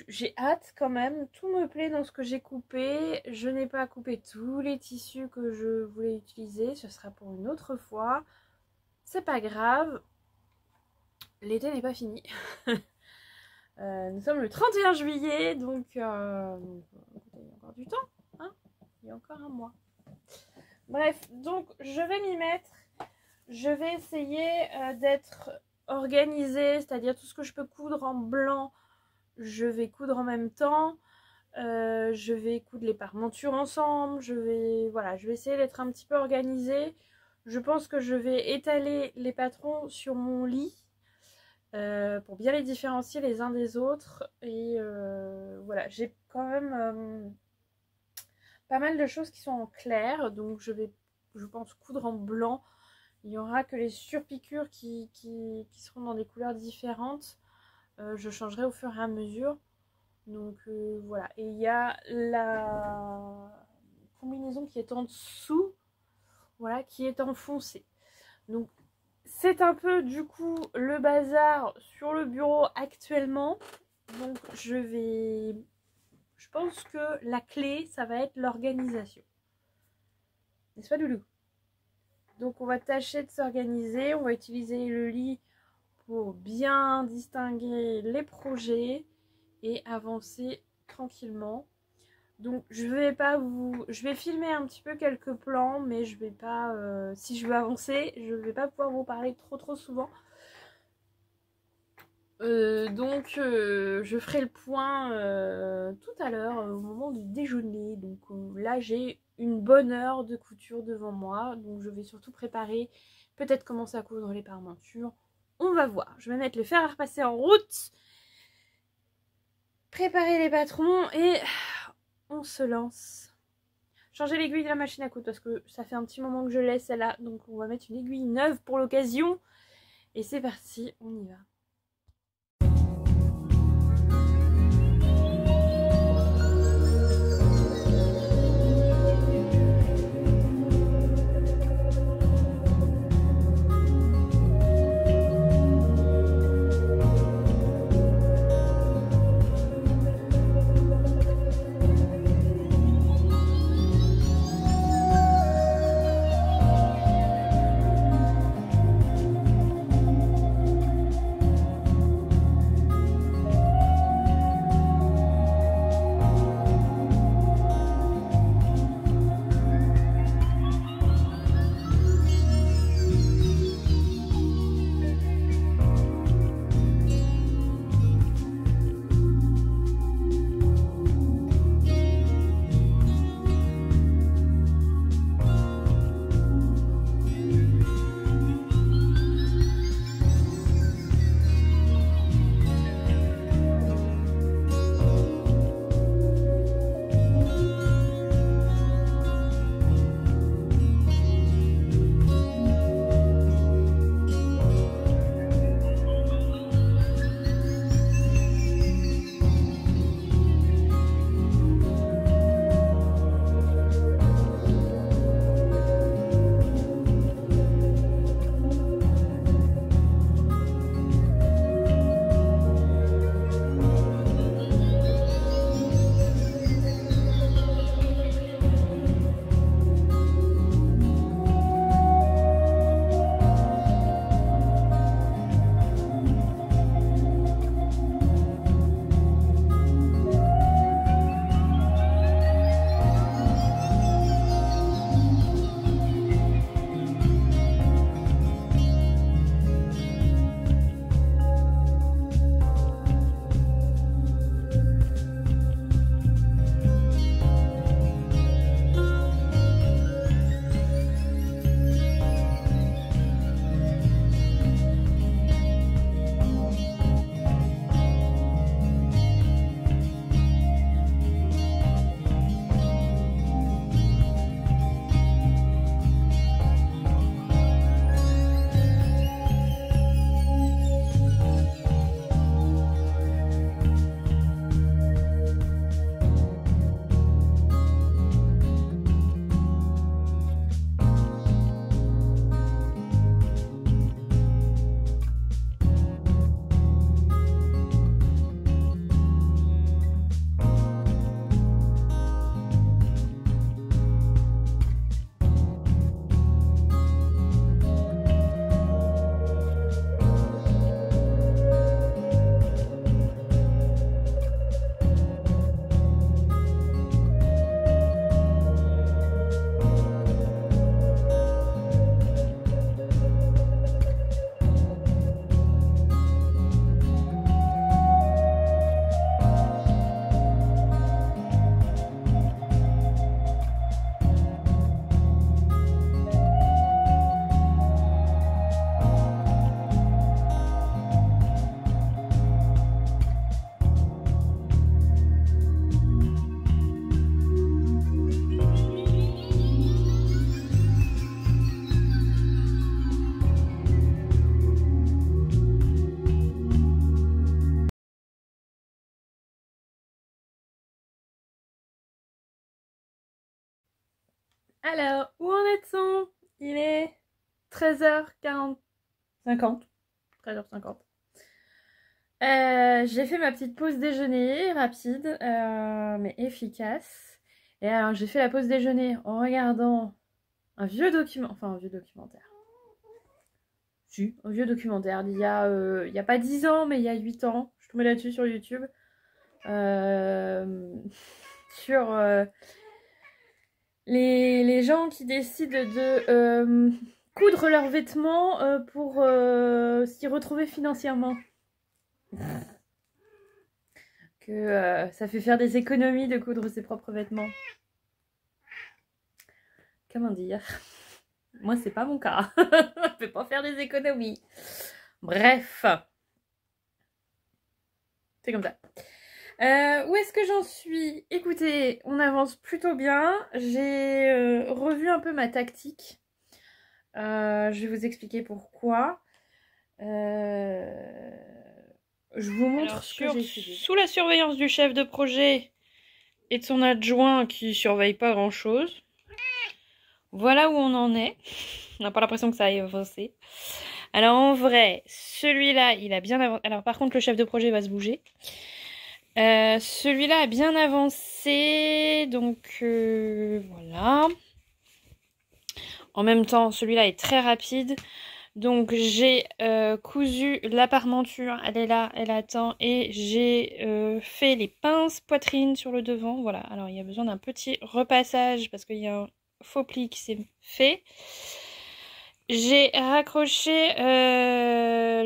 j'ai hâte quand même. Tout me plaît dans ce que j'ai coupé. Je n'ai pas coupé tous les tissus que je voulais utiliser. Ce sera pour une autre fois. C'est pas grave. L'été n'est pas fini. Nous sommes le 31 juillet, donc il y a encore du temps. Hein, il y a encore un mois. Bref, donc je vais m'y mettre. Je vais essayer d'être organisée, c'est-à-dire tout ce que je peux coudre en blanc, je vais coudre en même temps. Je vais coudre les parmentures ensemble. Je vais essayer d'être un petit peu organisée. Je pense que je vais étaler les patrons sur mon lit pour bien les différencier les uns des autres. Et voilà, j'ai quand même pas mal de choses qui sont en clair, donc je pense coudre en blanc. Il n'y aura que les surpiqûres qui seront dans des couleurs différentes. Je changerai au fur et à mesure. Donc voilà. Et il y a la combinaison qui est en dessous, voilà, qui est en foncé. Donc c'est un peu du coup le bazar sur le bureau actuellement. Donc je pense que la clé, ça va être l'organisation. N'est-ce pas, Loulou? Donc on va tâcher de s'organiser. On va utiliser le lit pour bien distinguer les projets et avancer tranquillement. Donc je vais filmer un petit peu quelques plans, mais je vais pas, si je veux avancer, je vais pas pouvoir vous parler trop souvent. Je ferai le point tout à l'heure au moment du déjeuner. Donc là j'ai une bonne heure de couture devant moi, donc je vais surtout préparer, peut-être commencer à coudre les parmentures. On va voir. Je vais mettre le fer à repasser en route, préparer les patrons et on se lance. Changer l'aiguille de la machine à coudre parce que ça fait un petit moment que je laisse celle-là, donc on va mettre une aiguille neuve pour l'occasion. Et c'est parti, on y va. Alors, où en est-on? Il est 13h40. 50. 13h50. J'ai fait ma petite pause déjeuner rapide, mais efficace. Et alors, j'ai fait la pause déjeuner en regardant un vieux documentaire. Si, un vieux documentaire il y a pas 10 ans, mais il y a 8 ans. Je suis tombée là-dessus sur YouTube. Sur les gens qui décident de coudre leurs vêtements pour s'y retrouver financièrement. Que ça fait faire des économies de coudre ses propres vêtements. Comment dire? Moi, c'est pas mon cas. Je peux pas faire des économies. Bref. C'est comme ça. Où est-ce que j'en suis? Écoutez, on avance plutôt bien. J'ai revu un peu ma tactique. Je vais vous expliquer pourquoi. Je vous montre ce que j'ai fait. Sous la surveillance du chef de projet et de son adjoint qui surveille pas grand-chose. Voilà où on en est. On n'a pas l'impression que ça ait avancé. Alors en vrai, celui-là, il a bien avancé. Alors par contre, le chef de projet va se bouger. Celui-là a bien avancé. Donc voilà. En même temps, celui-là est très rapide. Donc j'ai cousu la parmenture, elle est là, elle attend, et j'ai fait les pinces poitrine sur le devant. Voilà, alors il y a besoin d'un petit repassage parce qu'il y a un faux pli qui s'est fait. J'ai raccroché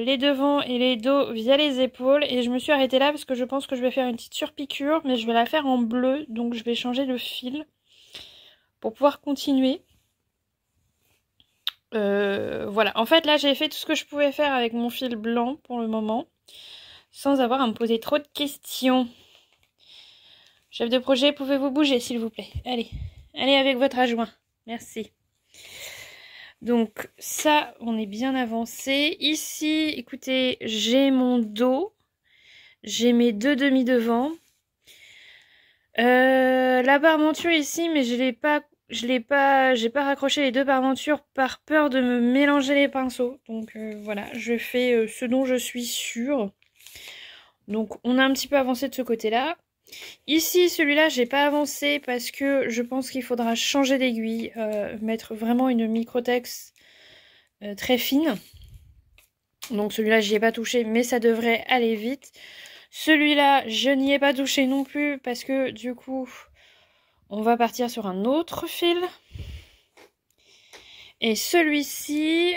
les devants et les dos via les épaules et je me suis arrêtée là parce que je pense que je vais faire une petite surpiqûre, mais je vais la faire en bleu, donc je vais changer le fil pour pouvoir continuer. Voilà, en fait là j'ai fait tout ce que je pouvais faire avec mon fil blanc pour le moment, sans avoir à me poser trop de questions. Chef de projet, pouvez-vous bouger s'il vous plaît? Allez, allez avec votre adjoint, merci. Donc ça, on est bien avancé. Ici, écoutez, j'ai mon dos, j'ai mes deux demi-devants. La parmenture ici, mais j'ai pas raccroché les deux parmentures par peur de me mélanger les pinceaux. Donc voilà, je fais ce dont je suis sûre. Donc on a un petit peu avancé de ce côté-là. Ici, celui-là, j'ai pas avancé parce que je pense qu'il faudra changer d'aiguille, mettre vraiment une microtex très fine. Donc celui-là, j'y ai pas touché, mais ça devrait aller vite. Celui-là, je n'y ai pas touché non plus parce que du coup, on va partir sur un autre fil. Et celui-ci,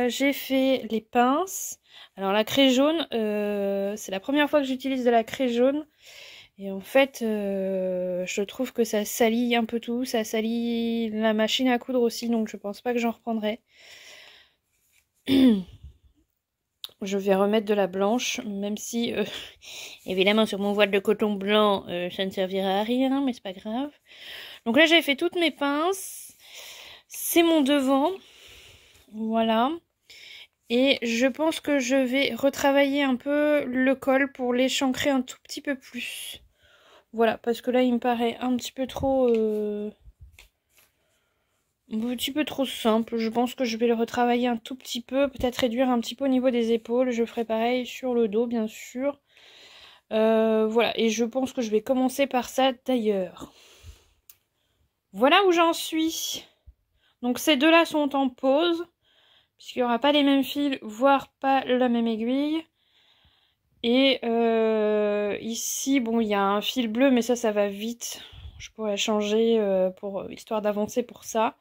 j'ai fait les pinces. Alors la craie jaune, c'est la première fois que j'utilise de la craie jaune. Et en fait, je trouve que ça salit un peu tout. Ça salit la machine à coudre aussi, donc je pense pas que j'en reprendrai. Je vais remettre de la blanche, même si, évidemment, sur mon voile de coton blanc, ça ne servira à rien, mais c'est pas grave. Donc là, j'ai fait toutes mes pinces. C'est mon devant. Voilà. Et je pense que je vais retravailler un peu le col pour l'échancrer un tout petit peu plus. Voilà, parce que là, il me paraît un petit peu trop... un petit peu trop simple. Je pense que je vais le retravailler un tout petit peu. Peut-être réduire un petit peu au niveau des épaules. Je ferai pareil sur le dos, bien sûr. Voilà, et je pense que je vais commencer par ça d'ailleurs. Voilà où j'en suis. Donc ces deux-là sont en pause. Puisqu'il n'y aura pas les mêmes fils, voire pas la même aiguille. Et ici, bon, il y a un fil bleu, mais ça va vite. Je pourrais changer histoire d'avancer pour ça.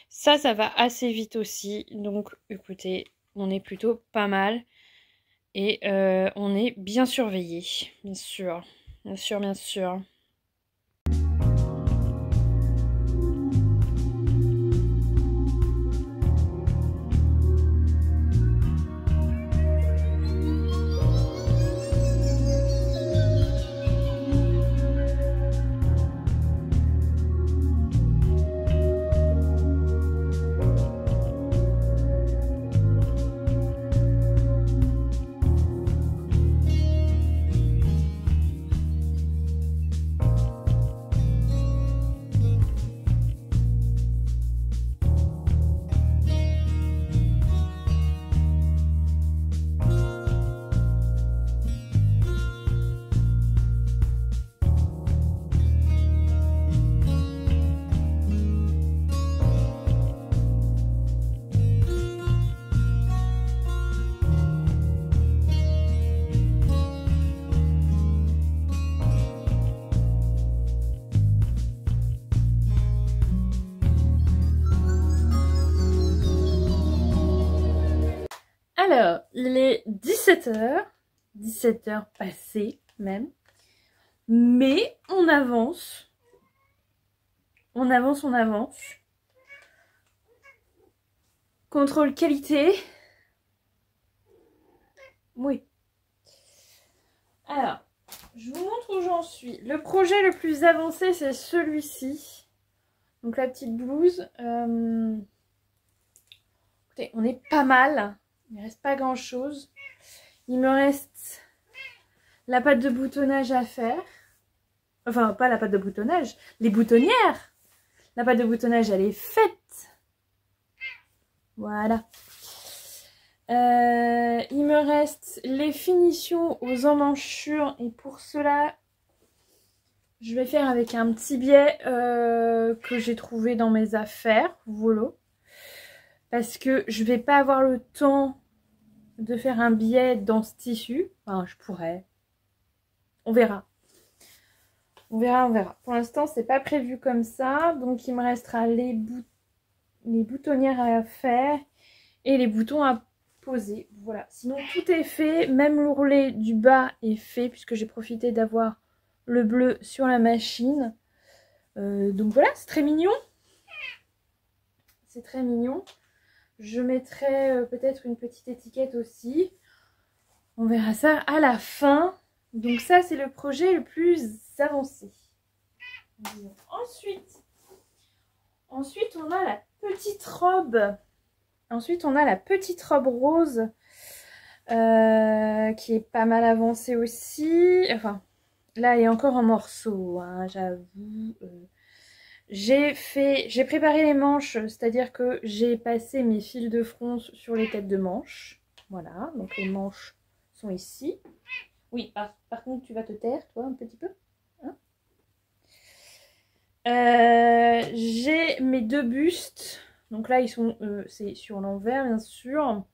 Ça va assez vite aussi. Donc, écoutez, on est plutôt pas mal. Et on est bien surveillé, bien sûr. Bien sûr, bien sûr. Alors, il est 17h. 17h passées même. Mais on avance. On avance, on avance. Contrôle qualité. Oui. Alors, je vous montre où j'en suis. Le projet le plus avancé, c'est celui-ci. Donc la petite blouse. Écoutez, on est pas mal. Il ne reste pas grand-chose. Il me reste la pâte de boutonnage à faire. Enfin, pas la pâte de boutonnage, les boutonnières. La pâte de boutonnage, elle est faite. Voilà. Il me reste les finitions aux emmanchures. Et pour cela, je vais faire avec un petit biais que j'ai trouvé dans mes affaires. Voilà. Parce que je vais pas avoir le temps de faire un biais dans ce tissu. Enfin, je pourrais. On verra. On verra, on verra. Pour l'instant, c'est pas prévu comme ça. Donc, il me restera les boutonnières à faire et les boutons à poser. Voilà. Sinon, tout est fait. Même l'ourlet du bas est fait puisque j'ai profité d'avoir le bleu sur la machine. Donc, voilà, c'est très mignon. C'est très mignon. Je mettrai peut-être une petite étiquette aussi. On verra ça à la fin. Donc ça, c'est le projet le plus avancé. Ensuite, on a la petite robe. Ensuite, on a la petite robe rose qui est pas mal avancée aussi. Enfin, là, elle est encore en morceaux, hein, j'avoue. J'ai préparé les manches, c'est-à-dire que j'ai passé mes fils de fronce sur les têtes de manches. Voilà, donc les manches sont ici. Oui, par contre, tu vas te taire, toi, un petit peu. Hein, j'ai mes deux bustes. Donc là, ils sont, c'est sur l'envers, bien sûr.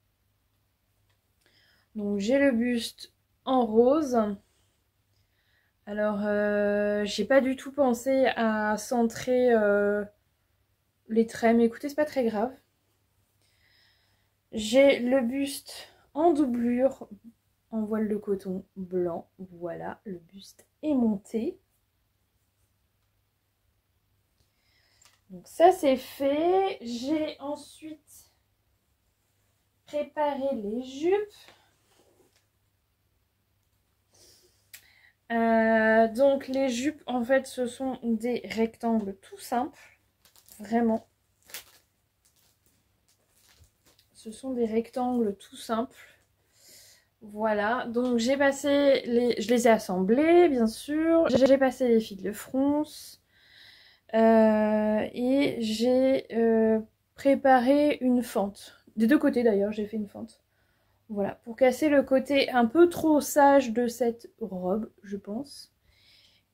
Donc j'ai le buste en rose. Alors, j'ai pas du tout pensé à centrer les traits, mais écoutez, c'est pas très grave. J'ai le buste en doublure, en voile de coton blanc. Voilà, le buste est monté. Donc ça, c'est fait. J'ai ensuite préparé les jupes. Donc les jupes, en fait, ce sont des rectangles tout simples. Vraiment. Ce sont des rectangles tout simples. Voilà, donc j'ai passé je les ai assemblés, bien sûr. J'ai passé les fils de fronce. Et j'ai préparé une fente. Des deux côtés d'ailleurs, j'ai fait une fente. Voilà, pour casser le côté un peu trop sage de cette robe, je pense.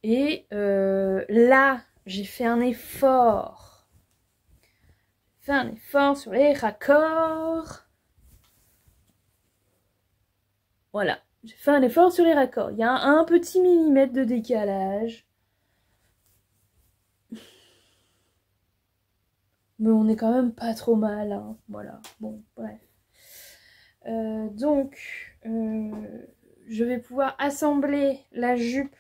Et là, j'ai fait un effort. J'ai fait un effort sur les raccords. Voilà, j'ai fait un effort sur les raccords. Il y a un petit millimètre de décalage. Mais on est quand même pas trop mal, hein. Voilà, bon, bref. Je vais pouvoir assembler la jupe,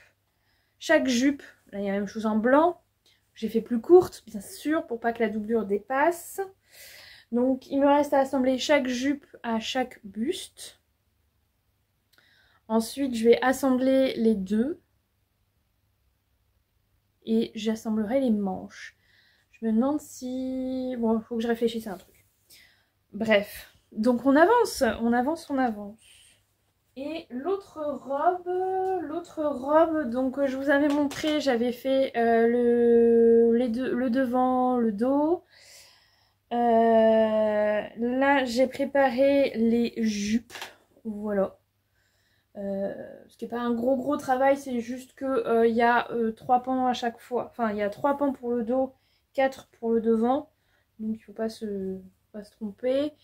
chaque jupe. Là, il y a la même chose en blanc. J'ai fait plus courte, bien sûr, pour pas que la doublure dépasse. Donc, il me reste à assembler chaque jupe à chaque buste. Ensuite, je vais assembler les deux. Et j'assemblerai les manches. Je me demande si... Bon, il faut que je réfléchisse à un truc. Bref. Donc, on avance, on avance, on avance. Et l'autre robe, donc je vous avais montré, j'avais fait le devant, le dos. Là, j'ai préparé les jupes, voilà. Ce qui n'est pas un gros travail, c'est juste que y a 3 pans à chaque fois. Enfin, il y a 3 pans pour le dos, 4 pour le devant. Donc, il ne faut pas se tromper.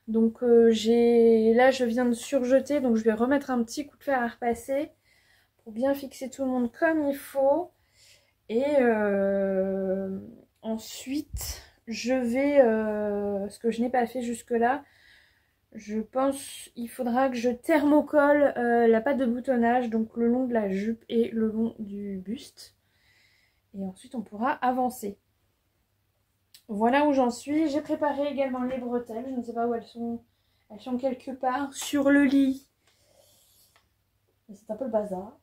Donc là je viens de surjeter, donc je vais remettre un petit coup de fer à repasser pour bien fixer tout le monde comme il faut. Et ensuite je vais, ce que je n'ai pas fait jusque là, Je pense qu'il faudra que je thermocolle la patte de boutonnage, donc le long de la jupe et le long du buste. Et ensuite on pourra avancer. Voilà où j'en suis. J'ai préparé également les bretelles. Je ne sais pas où elles sont. Elles sont quelque part sur le lit. C'est un peu le bazar.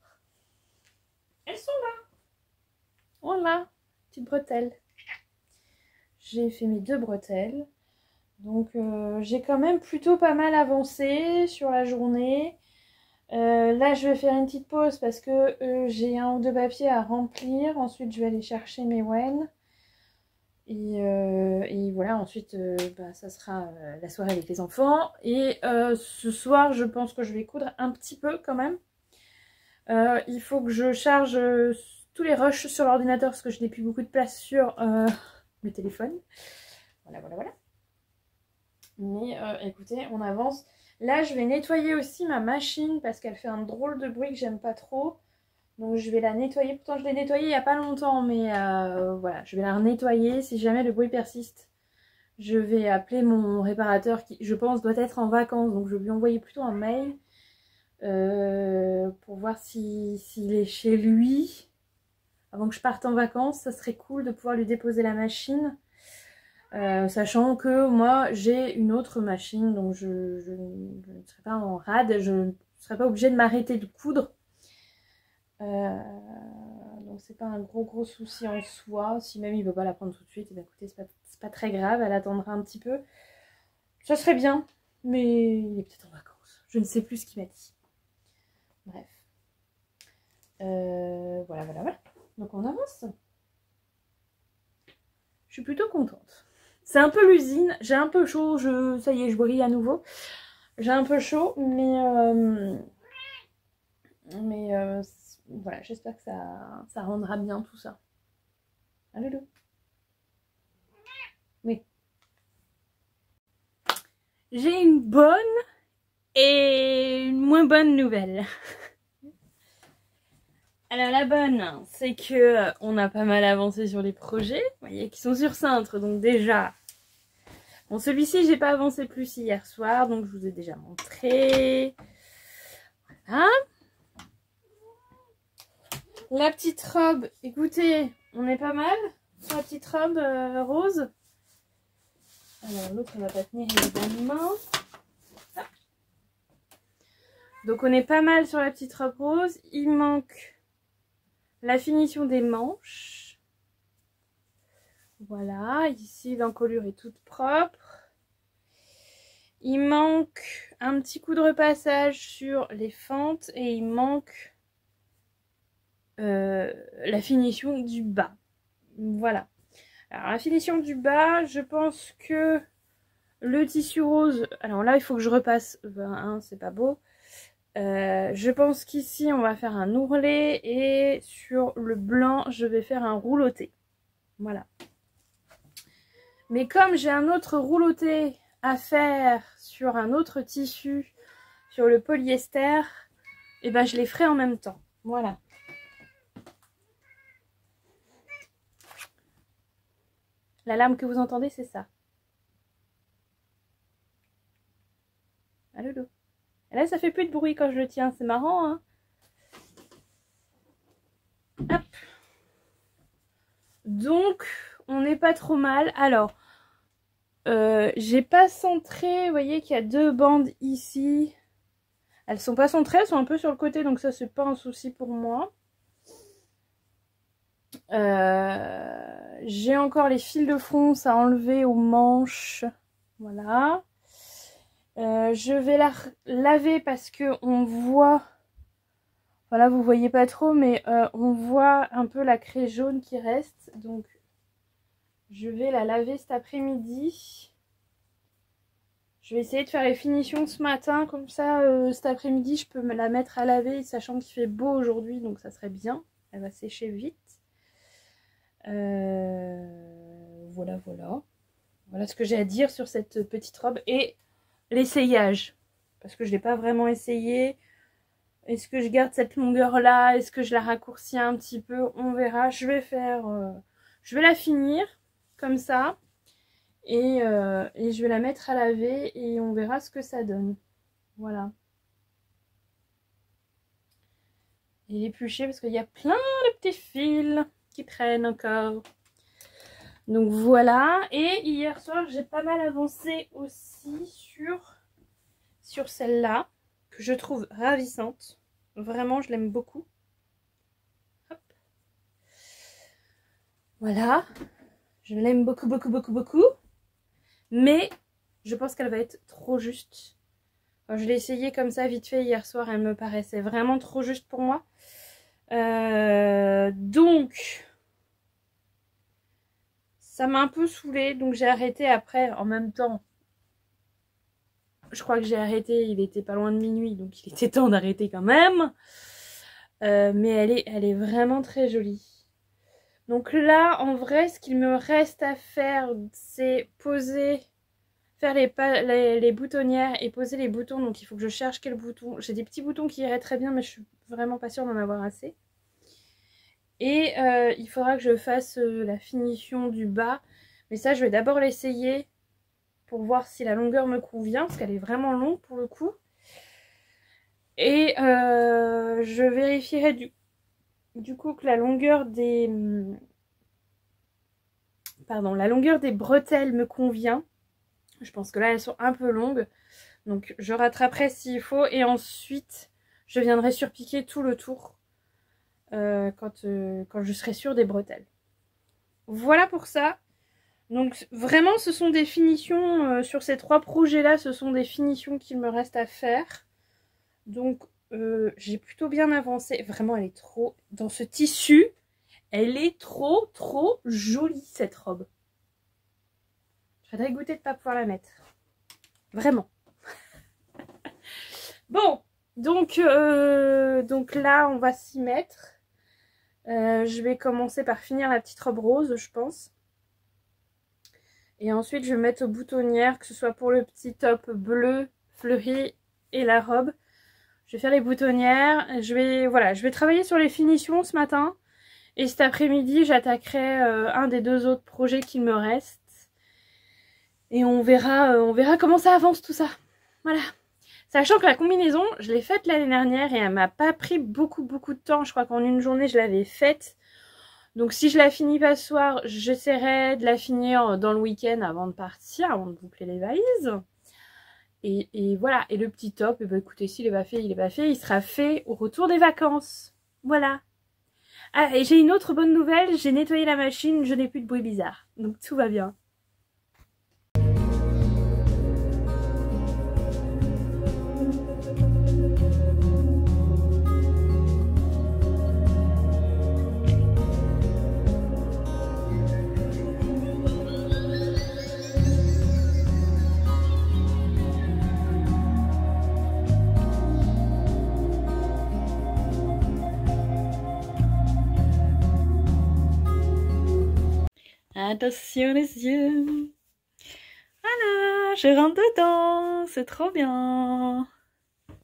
Elles sont là. Voilà, petites bretelles. J'ai fait mes 2 bretelles. Donc j'ai quand même plutôt pas mal avancé sur la journée. Là je vais faire une petite pause parce que j'ai 1 ou 2 papiers à remplir. Ensuite je vais aller chercher mes wen. Et voilà, ensuite ça sera la soirée avec les enfants. Et ce soir je pense que je vais coudre un petit peu quand même. Il faut que je charge tous les rushs sur l'ordinateur parce que je n'ai plus beaucoup de place sur le téléphone. Voilà, voilà, voilà. Mais écoutez, on avance. Là, je vais nettoyer aussi ma machine parce qu'elle fait un drôle de bruit que j'aime pas trop. Donc je vais la nettoyer. Pourtant, je l'ai nettoyée il n'y a pas longtemps. Mais voilà, je vais la nettoyer. Si jamais le bruit persiste, je vais appeler mon réparateur qui, je pense, doit être en vacances. Donc je vais lui envoyer plutôt un mail pour voir s'il est chez lui. Avant que je parte en vacances, ça serait cool de pouvoir lui déposer la machine. Sachant que moi j'ai une autre machine, donc je ne serai pas en rade, je ne serai pas obligée de m'arrêter de coudre. Donc c'est pas un gros souci en soi. Si même il veut pas la prendre tout de suite, eh bien, écoutez, c'est pas très grave, elle attendra un petit peu. Ça serait bien, mais il est peut-être en vacances. Je ne sais plus ce qu'il m'a dit. Bref. Voilà. Donc on avance. Je suis plutôt contente. C'est un peu l'usine, j'ai un peu chaud, ça y est, je brille à nouveau. J'ai un peu chaud, mais voilà, j'espère que ça rendra bien tout ça. Allô, Lou. Oui. J'ai une bonne et une moins bonne nouvelle. Alors la bonne, c'est que on a pas mal avancé sur les projets, vous voyez, qui sont sur cintre, donc déjà... Bon, celui-ci, j'ai pas avancé plus hier soir, donc je vous ai déjà montré. Voilà. La petite robe, écoutez, on est pas mal sur la petite robe rose. Alors l'autre, elle va pas tenir évidemment. Ah. Donc on est pas mal sur la petite robe rose. Il manque la finition des manches. Voilà, ici l'encolure est toute propre. Il manque un petit coup de repassage sur les fentes et il manque la finition du bas. Voilà. Alors la finition du bas, je pense que le tissu rose, alors là il faut que je repasse, c'est pas beau. Je pense qu'ici on va faire un ourlet et sur le blanc je vais faire un rouloté. Voilà. Mais comme j'ai un autre rouloté à faire sur un autre tissu, sur le polyester, et ben je les ferai en même temps. Voilà. La lame que vous entendez, c'est ça. Allô, Lou. Et là, ça fait plus de bruit quand je le tiens. C'est marrant, hein. Hop. Donc, on n'est pas trop mal. Alors, j'ai pas centré. Vous voyez qu'il y a 2 bandes ici. Elles sont pas centrées, elles sont un peu sur le côté. Donc ça, c'est pas un souci pour moi. J'ai encore les fils de fronce à enlever aux manches. Voilà. Je vais la laver parce que on voit, voilà, vous voyez pas trop, mais on voit un peu la craie jaune qui reste. Donc je vais la laver cet après-midi. Je vais essayer de faire les finitions ce matin, comme ça cet après-midi je peux me la mettre à laver, sachant qu'il fait beau aujourd'hui, donc ça serait bien. Elle va sécher vite. Voilà. Voilà ce que j'ai à dire sur cette petite robe. Et l'essayage, parce que je ne l'ai pas vraiment essayé. Est-ce que je garde cette longueur là? Est-ce que je la raccourcis un petit peu? On verra. Je vais la finir comme ça. Et je vais la mettre à laver et on verra ce que ça donne. Voilà. Et l'éplucher parce qu'il y a plein de petits fils qui traînent encore. Donc voilà. Et hier soir, j'ai pas mal avancé aussi sur celle-là, que je trouve ravissante. Vraiment, je l'aime beaucoup. Hop. Voilà. Je l'aime beaucoup, beaucoup, beaucoup, beaucoup. Mais je pense qu'elle va être trop juste. Enfin, je l'ai essayé comme ça vite fait hier soir. Elle me paraissait vraiment trop juste pour moi. Donc, ça m'a un peu saoulée. Donc j'ai arrêté après. En même temps, je crois que j'ai arrêté. Il était pas loin de minuit. Donc il était temps d'arrêter quand même. Mais elle est vraiment très jolie. Donc là, en vrai, ce qu'il me reste à faire, c'est poser, faire les boutonnières et poser les boutons. Donc il faut que je cherche quel bouton. J'ai des petits boutons qui iraient très bien, mais je suis vraiment pas sûre d'en avoir assez. Et il faudra que je fasse la finition du bas. Mais ça, je vais d'abord l'essayer pour voir si la longueur me convient, parce qu'elle est vraiment longue pour le coup. Et je vérifierai du coup que la longueur des bretelles me convient. Je pense que là elles sont un peu longues, donc je rattraperai s'il faut et ensuite je viendrai surpiquer tout le tour quand je serai sûre des bretelles. Voilà pour ça. Donc vraiment ce sont des finitions sur ces 3 projets là, ce sont des finitions qu'il me reste à faire. Donc j'ai plutôt bien avancé. Vraiment elle est trop, dans ce tissu, elle est trop jolie cette robe. Je serais dégoûtée de ne pas pouvoir la mettre. Vraiment. Bon, donc là, on va s'y mettre. Je vais commencer par finir la petite robe rose, je pense. Et ensuite, je vais mettre aux boutonnières, que ce soit pour le petit top bleu fleuri et la robe. Je vais faire les boutonnières. Je vais travailler sur les finitions ce matin. Et cet après-midi, j'attaquerai un des 2 autres projets qu'il me reste. Et on verra comment ça avance tout ça. Voilà. Sachant que la combinaison, je l'ai faite l'année dernière et elle m'a pas pris beaucoup de temps. Je crois qu'en une journée, je l'avais faite. Donc si je la finis pas ce soir, j'essaierai de la finir dans le week-end avant de partir, avant de boucler les valises. Et voilà. Et le petit top, ben écoutez, s'il est pas fait, il est pas fait. Il sera fait au retour des vacances. Voilà. Ah, et j'ai une autre bonne nouvelle. J'ai nettoyé la machine, je n'ai plus de bruit bizarre. Donc tout va bien. Attention les yeux. Voilà, je rentre dedans. C'est trop bien.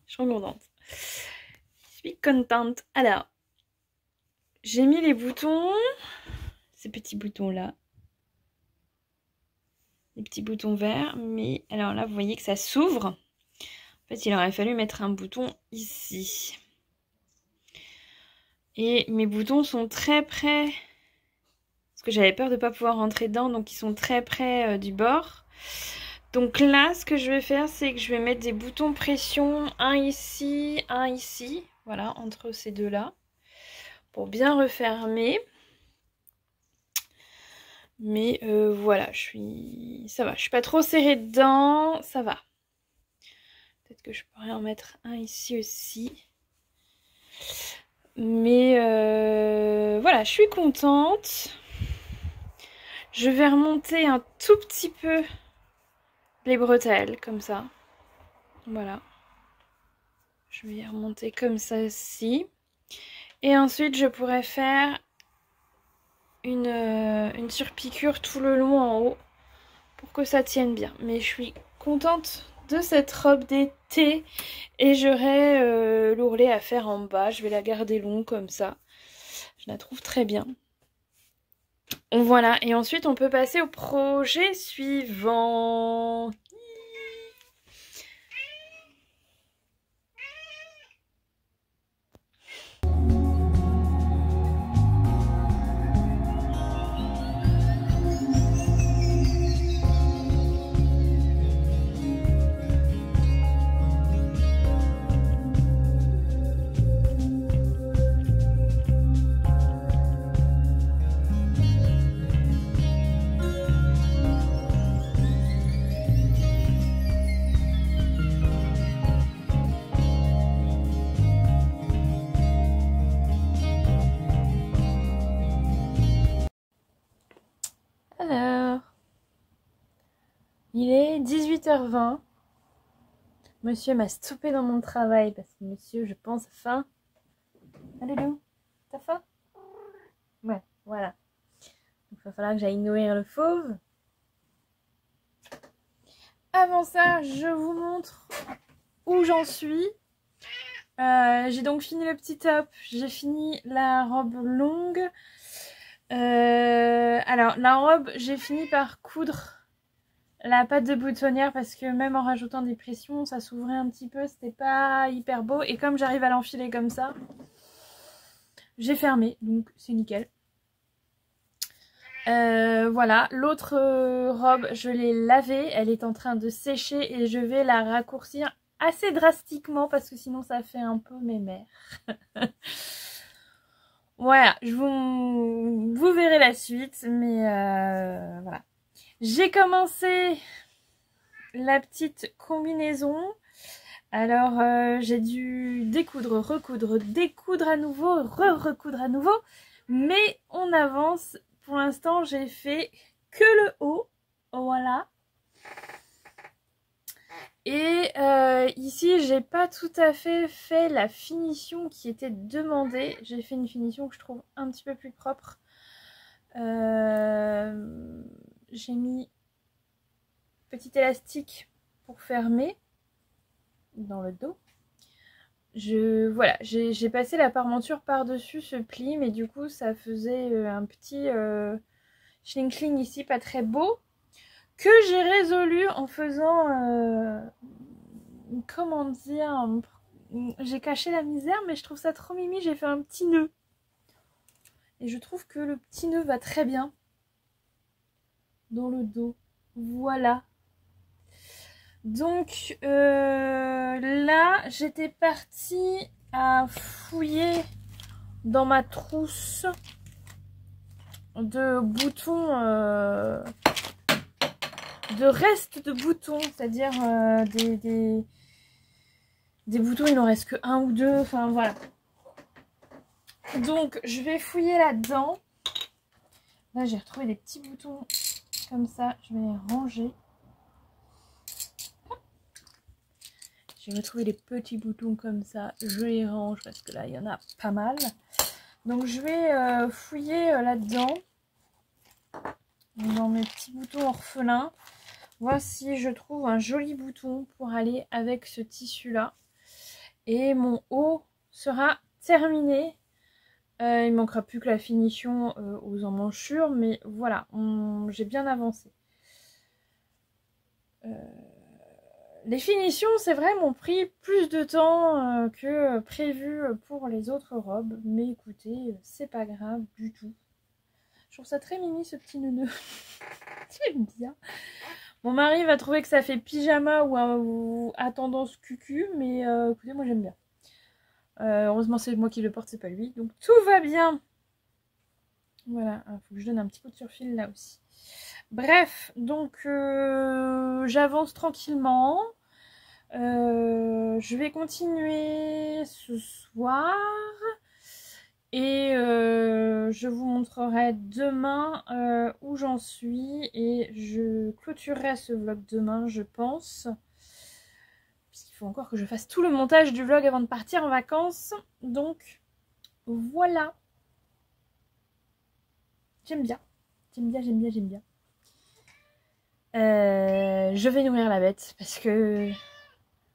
Je suis contente. Je suis contente. Alors, j'ai mis les boutons. Ces petits boutons là. Les petits boutons verts. Mais alors là, vous voyez que ça s'ouvre. En fait, il aurait fallu mettre un bouton ici. Et mes boutons sont très près. Parce que j'avais peur de ne pas pouvoir rentrer dedans. Donc, ils sont très près du bord. Donc là, ce que je vais faire, c'est que je vais mettre des boutons pression. Un ici, un ici. Voilà, entre ces deux-là. Pour bien refermer. Mais voilà, ça va. Je suis pas trop serrée dedans. Ça va. Peut-être que je pourrais en mettre un ici aussi. Mais voilà, je suis contente. Je vais remonter un tout petit peu les bretelles, comme ça. Voilà. Je vais remonter comme ça aussi. Et ensuite, je pourrais faire une surpiqûre tout le long en haut pour que ça tienne bien. Mais je suis contente de cette robe d'été et j'aurai l'ourlet à faire en bas. Je vais la garder longue comme ça. Je la trouve très bien. Voilà, et ensuite on peut passer au projet suivant. Alors, il est 18h20. Monsieur m'a stoppé dans mon travail parce que monsieur, je pense, a faim. Allez, Lou, t'as faim? Ouais, voilà. Donc, il va falloir que j'aille nourrir le fauve. Avant ça, je vous montre où j'en suis. J'ai donc fini le petit top. J'ai fini la robe longue. Alors, la robe, j'ai fini par coudre la patte de boutonnière parce que même en rajoutant des pressions, ça s'ouvrait un petit peu. C'était pas hyper beau. Et comme j'arrive à l'enfiler comme ça, j'ai fermé. Donc, c'est nickel. Voilà, l'autre robe, je l'ai lavée, elle est en train de sécher et je vais la raccourcir assez drastiquement parce que sinon ça fait un peu mémère. Voilà, vous verrez la suite, mais voilà. J'ai commencé la petite combinaison. Alors j'ai dû découdre, recoudre, découdre à nouveau, recoudre à nouveau, mais on avance. Pour l'instant, j'ai fait que le haut, voilà. Et ici, j'ai pas tout à fait la finition qui était demandée. J'ai fait une finition que je trouve un petit peu plus propre. J'ai mis petit élastique pour fermer dans le dos. Voilà, j'ai passé la parmenture par-dessus ce pli, mais du coup ça faisait un petit schling-schling ici, pas très beau, que j'ai résolu en faisant, comment dire, j'ai caché la misère, mais je trouve ça trop mimi, j'ai fait un petit nœud. Et je trouve que le petit nœud va très bien dans le dos, voilà. Donc là, j'étais partie à fouiller dans ma trousse de boutons, de restes de boutons, c'est-à-dire des boutons, il n'en reste que un ou deux, enfin voilà. Donc je vais fouiller là-dedans. Là, j'ai retrouvé des petits boutons comme ça, je vais les ranger. J'ai retrouvé des petits boutons comme ça, je les range parce que là il y en a pas mal. Donc je vais fouiller là-dedans, dans mes petits boutons orphelins, voir si je trouve un joli bouton pour aller avec ce tissu là. Et mon haut sera terminé. Il ne manquera plus que la finition aux emmanchures, mais voilà, j'ai bien avancé. Les finitions, c'est vrai, m'ont pris plus de temps que prévu pour les autres robes. Mais écoutez, c'est pas grave du tout. Je trouve ça très mimi ce petit neuneu. J'aime bien. Mon mari va trouver que ça fait pyjama ou à tendance cucu. Mais écoutez, moi j'aime bien. Heureusement c'est moi qui le porte, c'est pas lui. Donc tout va bien. Voilà, il faut que je donne un petit coup de surfil là aussi. Bref, donc j'avance tranquillement. Je vais continuer ce soir et je vous montrerai demain où j'en suis et je clôturerai ce vlog demain, je pense, puisqu'il faut encore que je fasse tout le montage du vlog avant de partir en vacances. Donc voilà, j'aime bien, j'aime bien, j'aime bien, j'aime bien. Je vais nourrir la bête parce que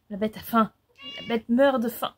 la bête a faim. La bête meurt de faim.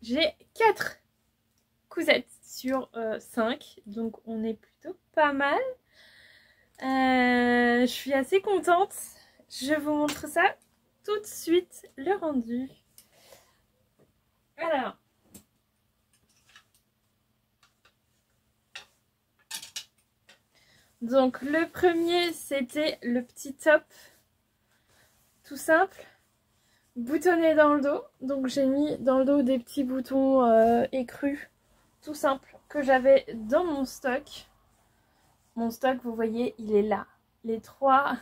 J'ai 4 cousettes sur 5, donc on est plutôt pas mal. Je suis assez contente. Je vous montre ça tout de suite, le rendu. Alors, donc le premier c'était le petit top tout simple, boutonné dans le dos. Donc j'ai mis dans le dos des petits boutons écrus tout simple que j'avais dans mon stock. Mon stock, vous voyez, il est là. Les trois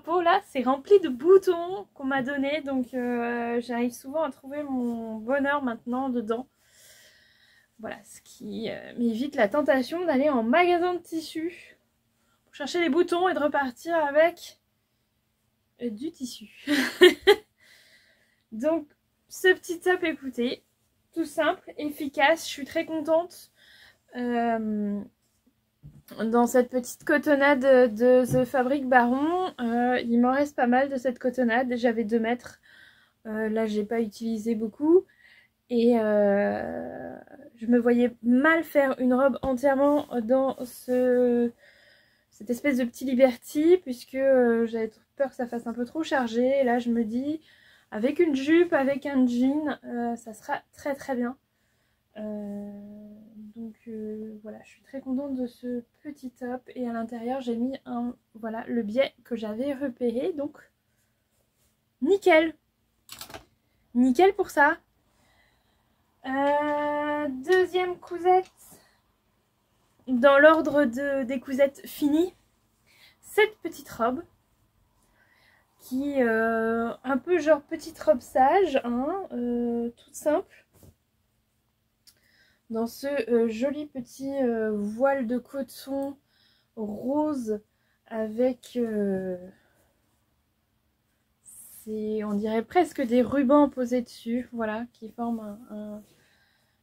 pots là, c'est rempli de boutons qu'on m'a donné. Donc j'arrive souvent à trouver mon bonheur maintenant dedans. Voilà, ce qui m'évite la tentation d'aller en magasin de tissus pour chercher les boutons et de repartir avec du tissu. Donc ce petit top, écoutez, tout simple, efficace, je suis très contente. Dans cette petite cotonnade de The Fabric Baron, il m'en reste pas mal de cette cotonnade. J'avais 2 mètres, là j'ai pas utilisé beaucoup. Et je me voyais mal faire une robe entièrement dans cette espèce de petit Liberty, puisque j'avais peur que ça fasse un peu trop chargé. Et là je me dis, avec une jupe, avec un jean, ça sera très très bien. Donc voilà, je suis très contente de ce petit top. Et à l'intérieur j'ai mis voilà, le biais que j'avais repéré. Donc nickel, nickel pour ça. Deuxième cousette, dans l'ordre des cousettes finies, cette petite robe qui un peu genre petite robe sage, hein, toute simple, dans ce joli petit voile de coton rose avec on dirait presque des rubans posés dessus, voilà, qui forment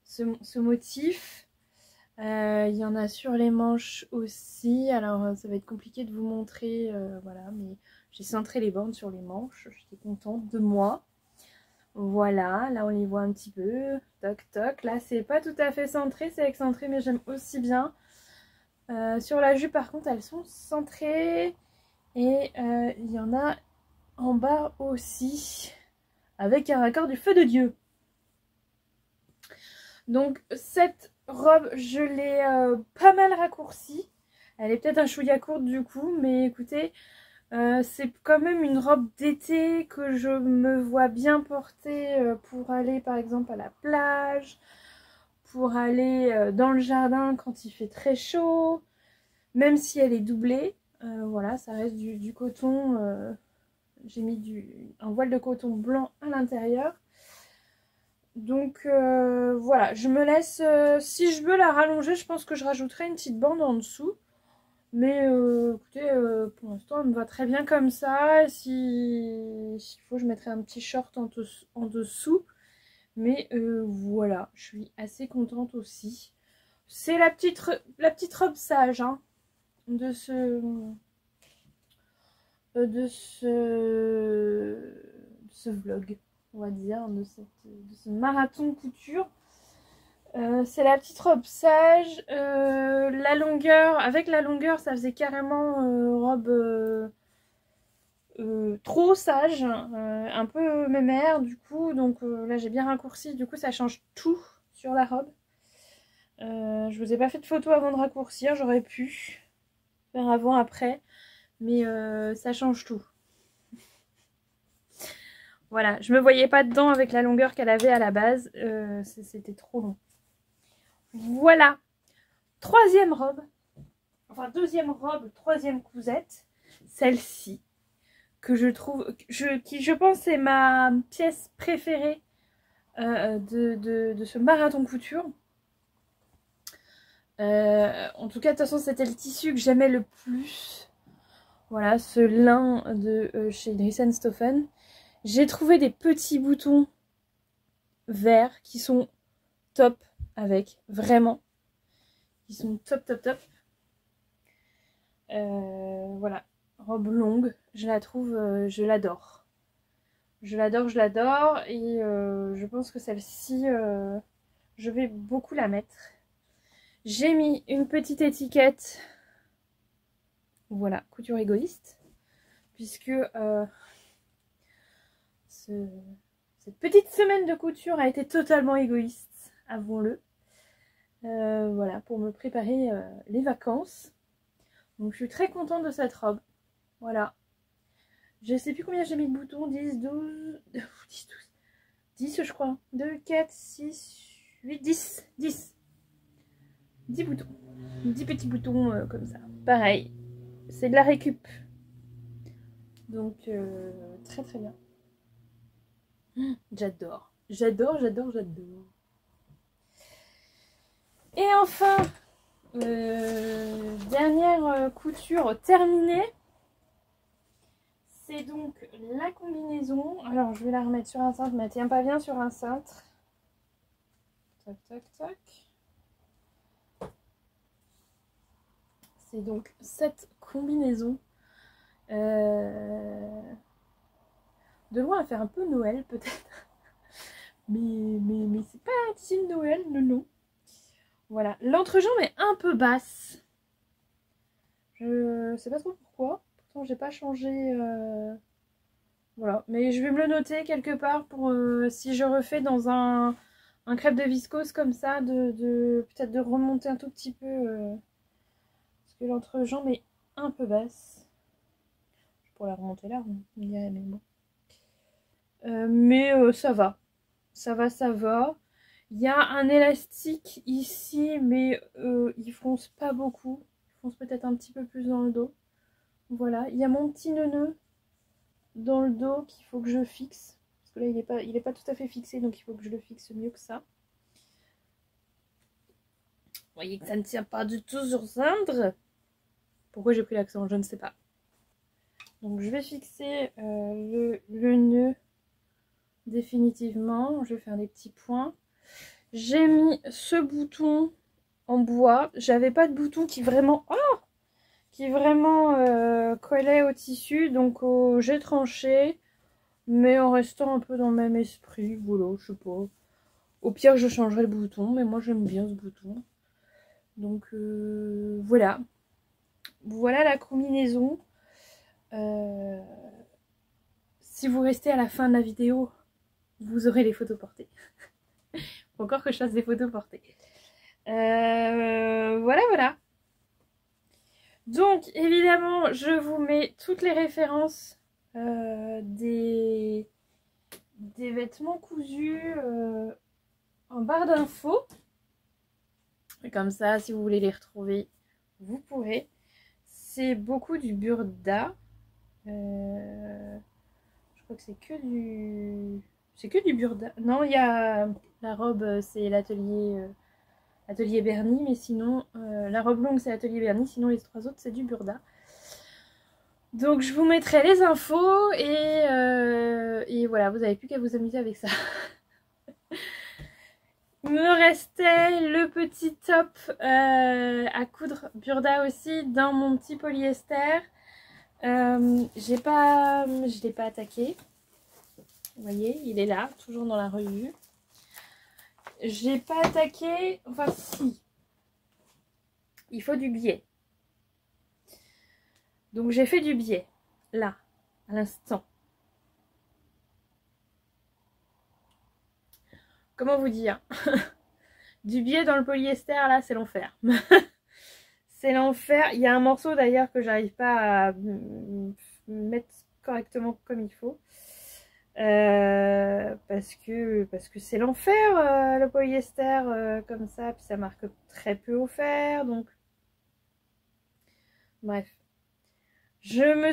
ce motif. Il y en a sur les manches aussi, alors ça va être compliqué de vous montrer, voilà, mais j'ai centré les bandes sur les manches, j'étais contente de moi. Voilà, là on les voit un petit peu, toc toc, là c'est pas tout à fait centré, c'est excentré, mais j'aime aussi bien. Sur la jupe par contre elles sont centrées, et il y en a en bas aussi, avec un raccord du feu de Dieu. Donc cette robe, je l'ai pas mal raccourcie. Elle est peut-être un chouïa courte du coup, mais écoutez, c'est quand même une robe d'été que je me vois bien porter pour aller par exemple à la plage, pour aller dans le jardin quand il fait très chaud, même si elle est doublée. Voilà, ça reste du coton. J'ai mis un voile de coton blanc à l'intérieur. Donc voilà, je me laisse, si je veux la rallonger, je pense que je rajouterai une petite bande en dessous. Mais écoutez, pour l'instant elle me va très bien comme ça. S'il faut, je mettrai un petit short en dessous. Mais voilà, je suis assez contente aussi. C'est la petite robe sage, hein, de ce vlog, on va dire, de ce marathon couture. C'est la petite robe sage. La longueur, avec la longueur, ça faisait carrément robe trop sage, un peu mémère du coup. Donc là j'ai bien raccourci, du coup ça change tout sur la robe. Je vous ai pas fait de photo avant de raccourcir, j'aurais pu faire avant après, mais ça change tout. Voilà, je me voyais pas dedans avec la longueur qu'elle avait à la base, c'était trop long. Voilà, troisième robe, enfin deuxième robe, troisième cousette, celle-ci, que je trouve, qui je pense est ma pièce préférée de ce marathon couture. En tout cas, de toute façon, c'était le tissu que j'aimais le plus. Voilà, ce lin de chez Dries & Stoffen. J'ai trouvé des petits boutons verts qui sont top avec, vraiment. Ils sont top, top, top. Voilà, robe longue, je la trouve, je l'adore. Je l'adore et je pense que celle-ci, je vais beaucoup la mettre. J'ai mis une petite étiquette, voilà, couture égoïste, puisque cette petite semaine de couture a été totalement égoïste, avouons-le. Voilà, pour me préparer les vacances. Donc je suis très contente de cette robe. Voilà. Je sais plus combien j'ai mis de boutons, 10, 12, 10, 12, 10 je crois. 2, 4, 6, 8, 10, 10. 10 boutons. 10 petits boutons comme ça. Pareil, c'est de la récup. Donc très très bien. J'adore. J'adore. Et enfin, dernière couture terminée. C'est donc la combinaison. Alors je vais la remettre sur un cintre, mais elle tient pas bien sur un cintre. Tac, tac, tac. C'est donc cette combinaison. De loin, elle fait un peu Noël peut-être. mais c'est pas un style Noël, non. Voilà. L'entrejambe est un peu basse. Je sais pas trop pourquoi. Pourtant, j'ai pas changé. Voilà. Mais je vais me le noter quelque part pour si je refais dans un crêpe de viscose comme ça, peut-être de remonter un tout petit peu. Parce que l'entrejambe est un peu basse. Je pourrais la remonter là, on dirait, mais bon. Ça va. Ça va. Il y a un élastique ici, mais il fonce pas beaucoup. Il fonce peut-être un petit peu plus dans le dos. Voilà. Il y a mon petit nœud dans le dos qu'il faut que je fixe. Parce que là, il est pas tout à fait fixé, donc il faut que je le fixe mieux que ça. Vous voyez que ça ne tient pas du tout sur cintre. Pourquoi j'ai pris l'accent, je ne sais pas. Donc je vais fixer le nœud définitivement. Je vais faire des petits points. J'ai mis ce bouton en bois. J'avais pas de bouton qui vraiment collait au tissu. Donc j'ai tranché. Mais en restant un peu dans le même esprit. Voilà, je sais pas. Au pire, je changerai le bouton. Mais moi, j'aime bien ce bouton. Donc voilà. Voilà la combinaison. Si vous restez à la fin de la vidéo, vous aurez les photos portées. Faut encore que je fasse des photos portées. Voilà. Donc, évidemment, je vous mets toutes les références des vêtements cousus en barre d'infos. Comme ça, si vous voulez les retrouver, vous pourrez. C'est beaucoup du burda. Je crois que c'est que du... C'est que du burda. Non, il y a... La robe, c'est l'atelier Bernie, mais sinon... la robe longue, c'est l'atelier Bernie, sinon les trois autres, c'est du burda. Donc, je vous mettrai les infos et voilà, vous n'avez plus qu'à vous amuser avec ça. Il me restait le petit top à coudre burda aussi dans mon petit polyester. Je l'ai pas attaqué. Vous voyez, il est là, toujours dans la revue. J'ai pas attaqué, enfin si. Il faut du biais. Donc j'ai fait du biais, là, à l'instant. Comment vous dire? Du biais dans le polyester, là, c'est l'enfer. C'est l'enfer. Il y a un morceau d'ailleurs que j'arrive pas à mettre correctement comme il faut. Parce que c'est l'enfer le polyester comme ça, puis ça marque très peu au fer, donc bref, je me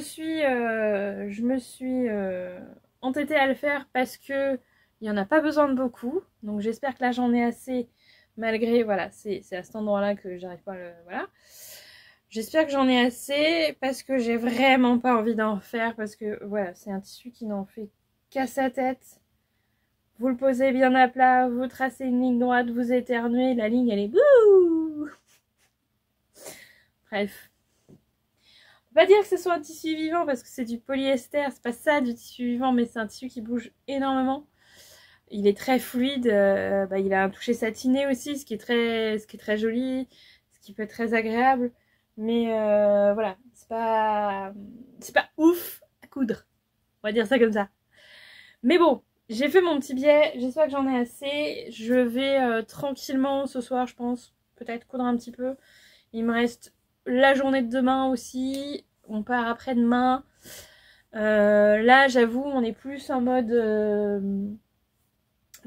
suis entêtée à le faire parce que il n'y en a pas besoin de beaucoup, donc j'espère que là j'en ai assez, malgré, voilà, c'est à cet endroit là que j'arrive pas à le, voilà, j'espère que j'en ai assez parce que j'ai vraiment pas envie d'en faire, parce que voilà, c'est un tissu qui n'en fait qu'à sa tête. Vous le posez bien à plat, vous tracez une ligne droite, vous éternuez, la ligne elle est bouh. Bref. pas dire que ce soit un tissu vivant parce que c'est du polyester, c'est pas ça du tissu vivant, mais c'est un tissu qui bouge énormément. Il est très fluide, il a un toucher satiné aussi, ce qui est très joli, ce qui peut être très agréable. Mais voilà, c'est pas ouf à coudre, on va dire ça comme ça. Mais bon, j'ai fait mon petit biais, j'espère que j'en ai assez. Je vais tranquillement ce soir, je pense, peut-être coudre un petit peu. Il me reste la journée de demain aussi, on part après-demain. Là, j'avoue, on est plus en mode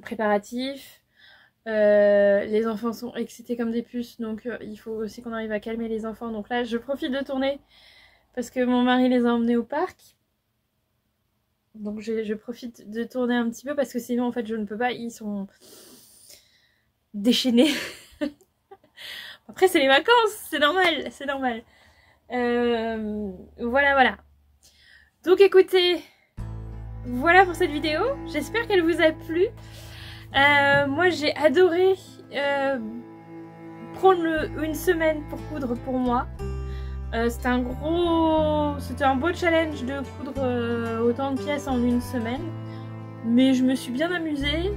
préparatif. Les enfants sont excités comme des puces, donc il faut aussi qu'on arrive à calmer les enfants. Donc là, je profite de tourner parce que mon mari les a emmenés au parc. Donc je profite de tourner un petit peu parce que sinon, en fait, je ne peux pas. Ils sont déchaînés. Après, c'est les vacances, c'est normal, c'est normal. Voilà. Donc écoutez, voilà pour cette vidéo. J'espère qu'elle vous a plu. Moi j'ai adoré prendre une semaine pour coudre pour moi. C'était un beau challenge de coudre autant de pièces en une semaine. Mais je me suis bien amusée.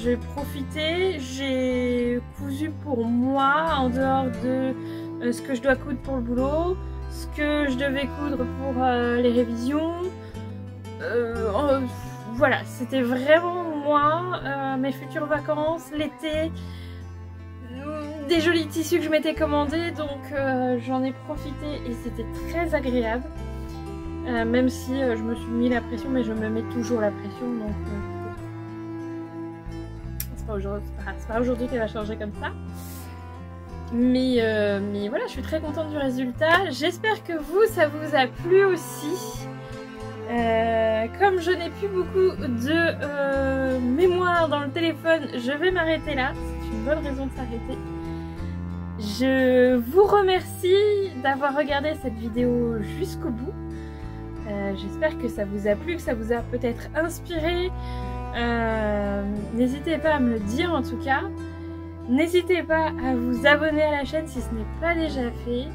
J'ai profité, j'ai cousu pour moi en dehors de ce que je dois coudre pour le boulot, ce que je devais coudre pour les révisions. Voilà, c'était vraiment moi, mes futures vacances, l'été, des jolis tissus que je m'étais commandés, donc j'en ai profité et c'était très agréable. Même si je me suis mis la pression, mais je me mets toujours la pression, donc c'est pas aujourd'hui qu'elle va changer comme ça. Mais voilà, je suis très contente du résultat. J'espère que ça vous a plu aussi. Comme je n'ai plus beaucoup de mémoire dans le téléphone, je vais m'arrêter là. C'est une bonne raison de s'arrêter. Je vous remercie d'avoir regardé cette vidéo jusqu'au bout. J'espère que ça vous a plu, que ça vous a peut-être inspiré. N'hésitez pas à me le dire en tout cas. N'hésitez pas à vous abonner à la chaîne si ce n'est pas déjà fait.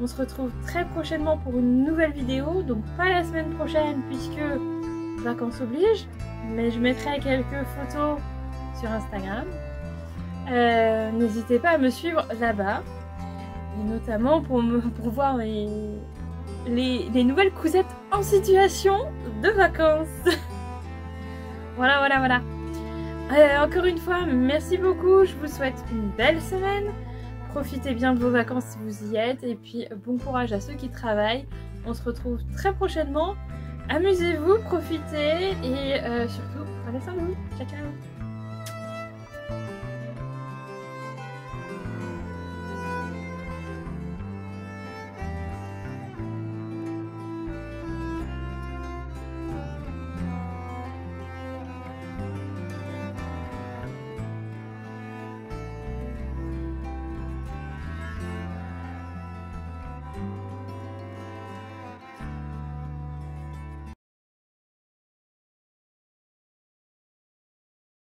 On se retrouve très prochainement pour une nouvelle vidéo, donc pas la semaine prochaine puisque vacances obligent, mais je mettrai quelques photos sur Instagram. N'hésitez pas à me suivre là-bas, et notamment pour voir les nouvelles cousettes en situation de vacances. Voilà. Encore une fois, merci beaucoup, je vous souhaite une belle semaine. Profitez bien de vos vacances si vous y êtes, et puis bon courage à ceux qui travaillent. On se retrouve très prochainement. Amusez-vous, profitez, et surtout, prenez soin de vous. Ciao.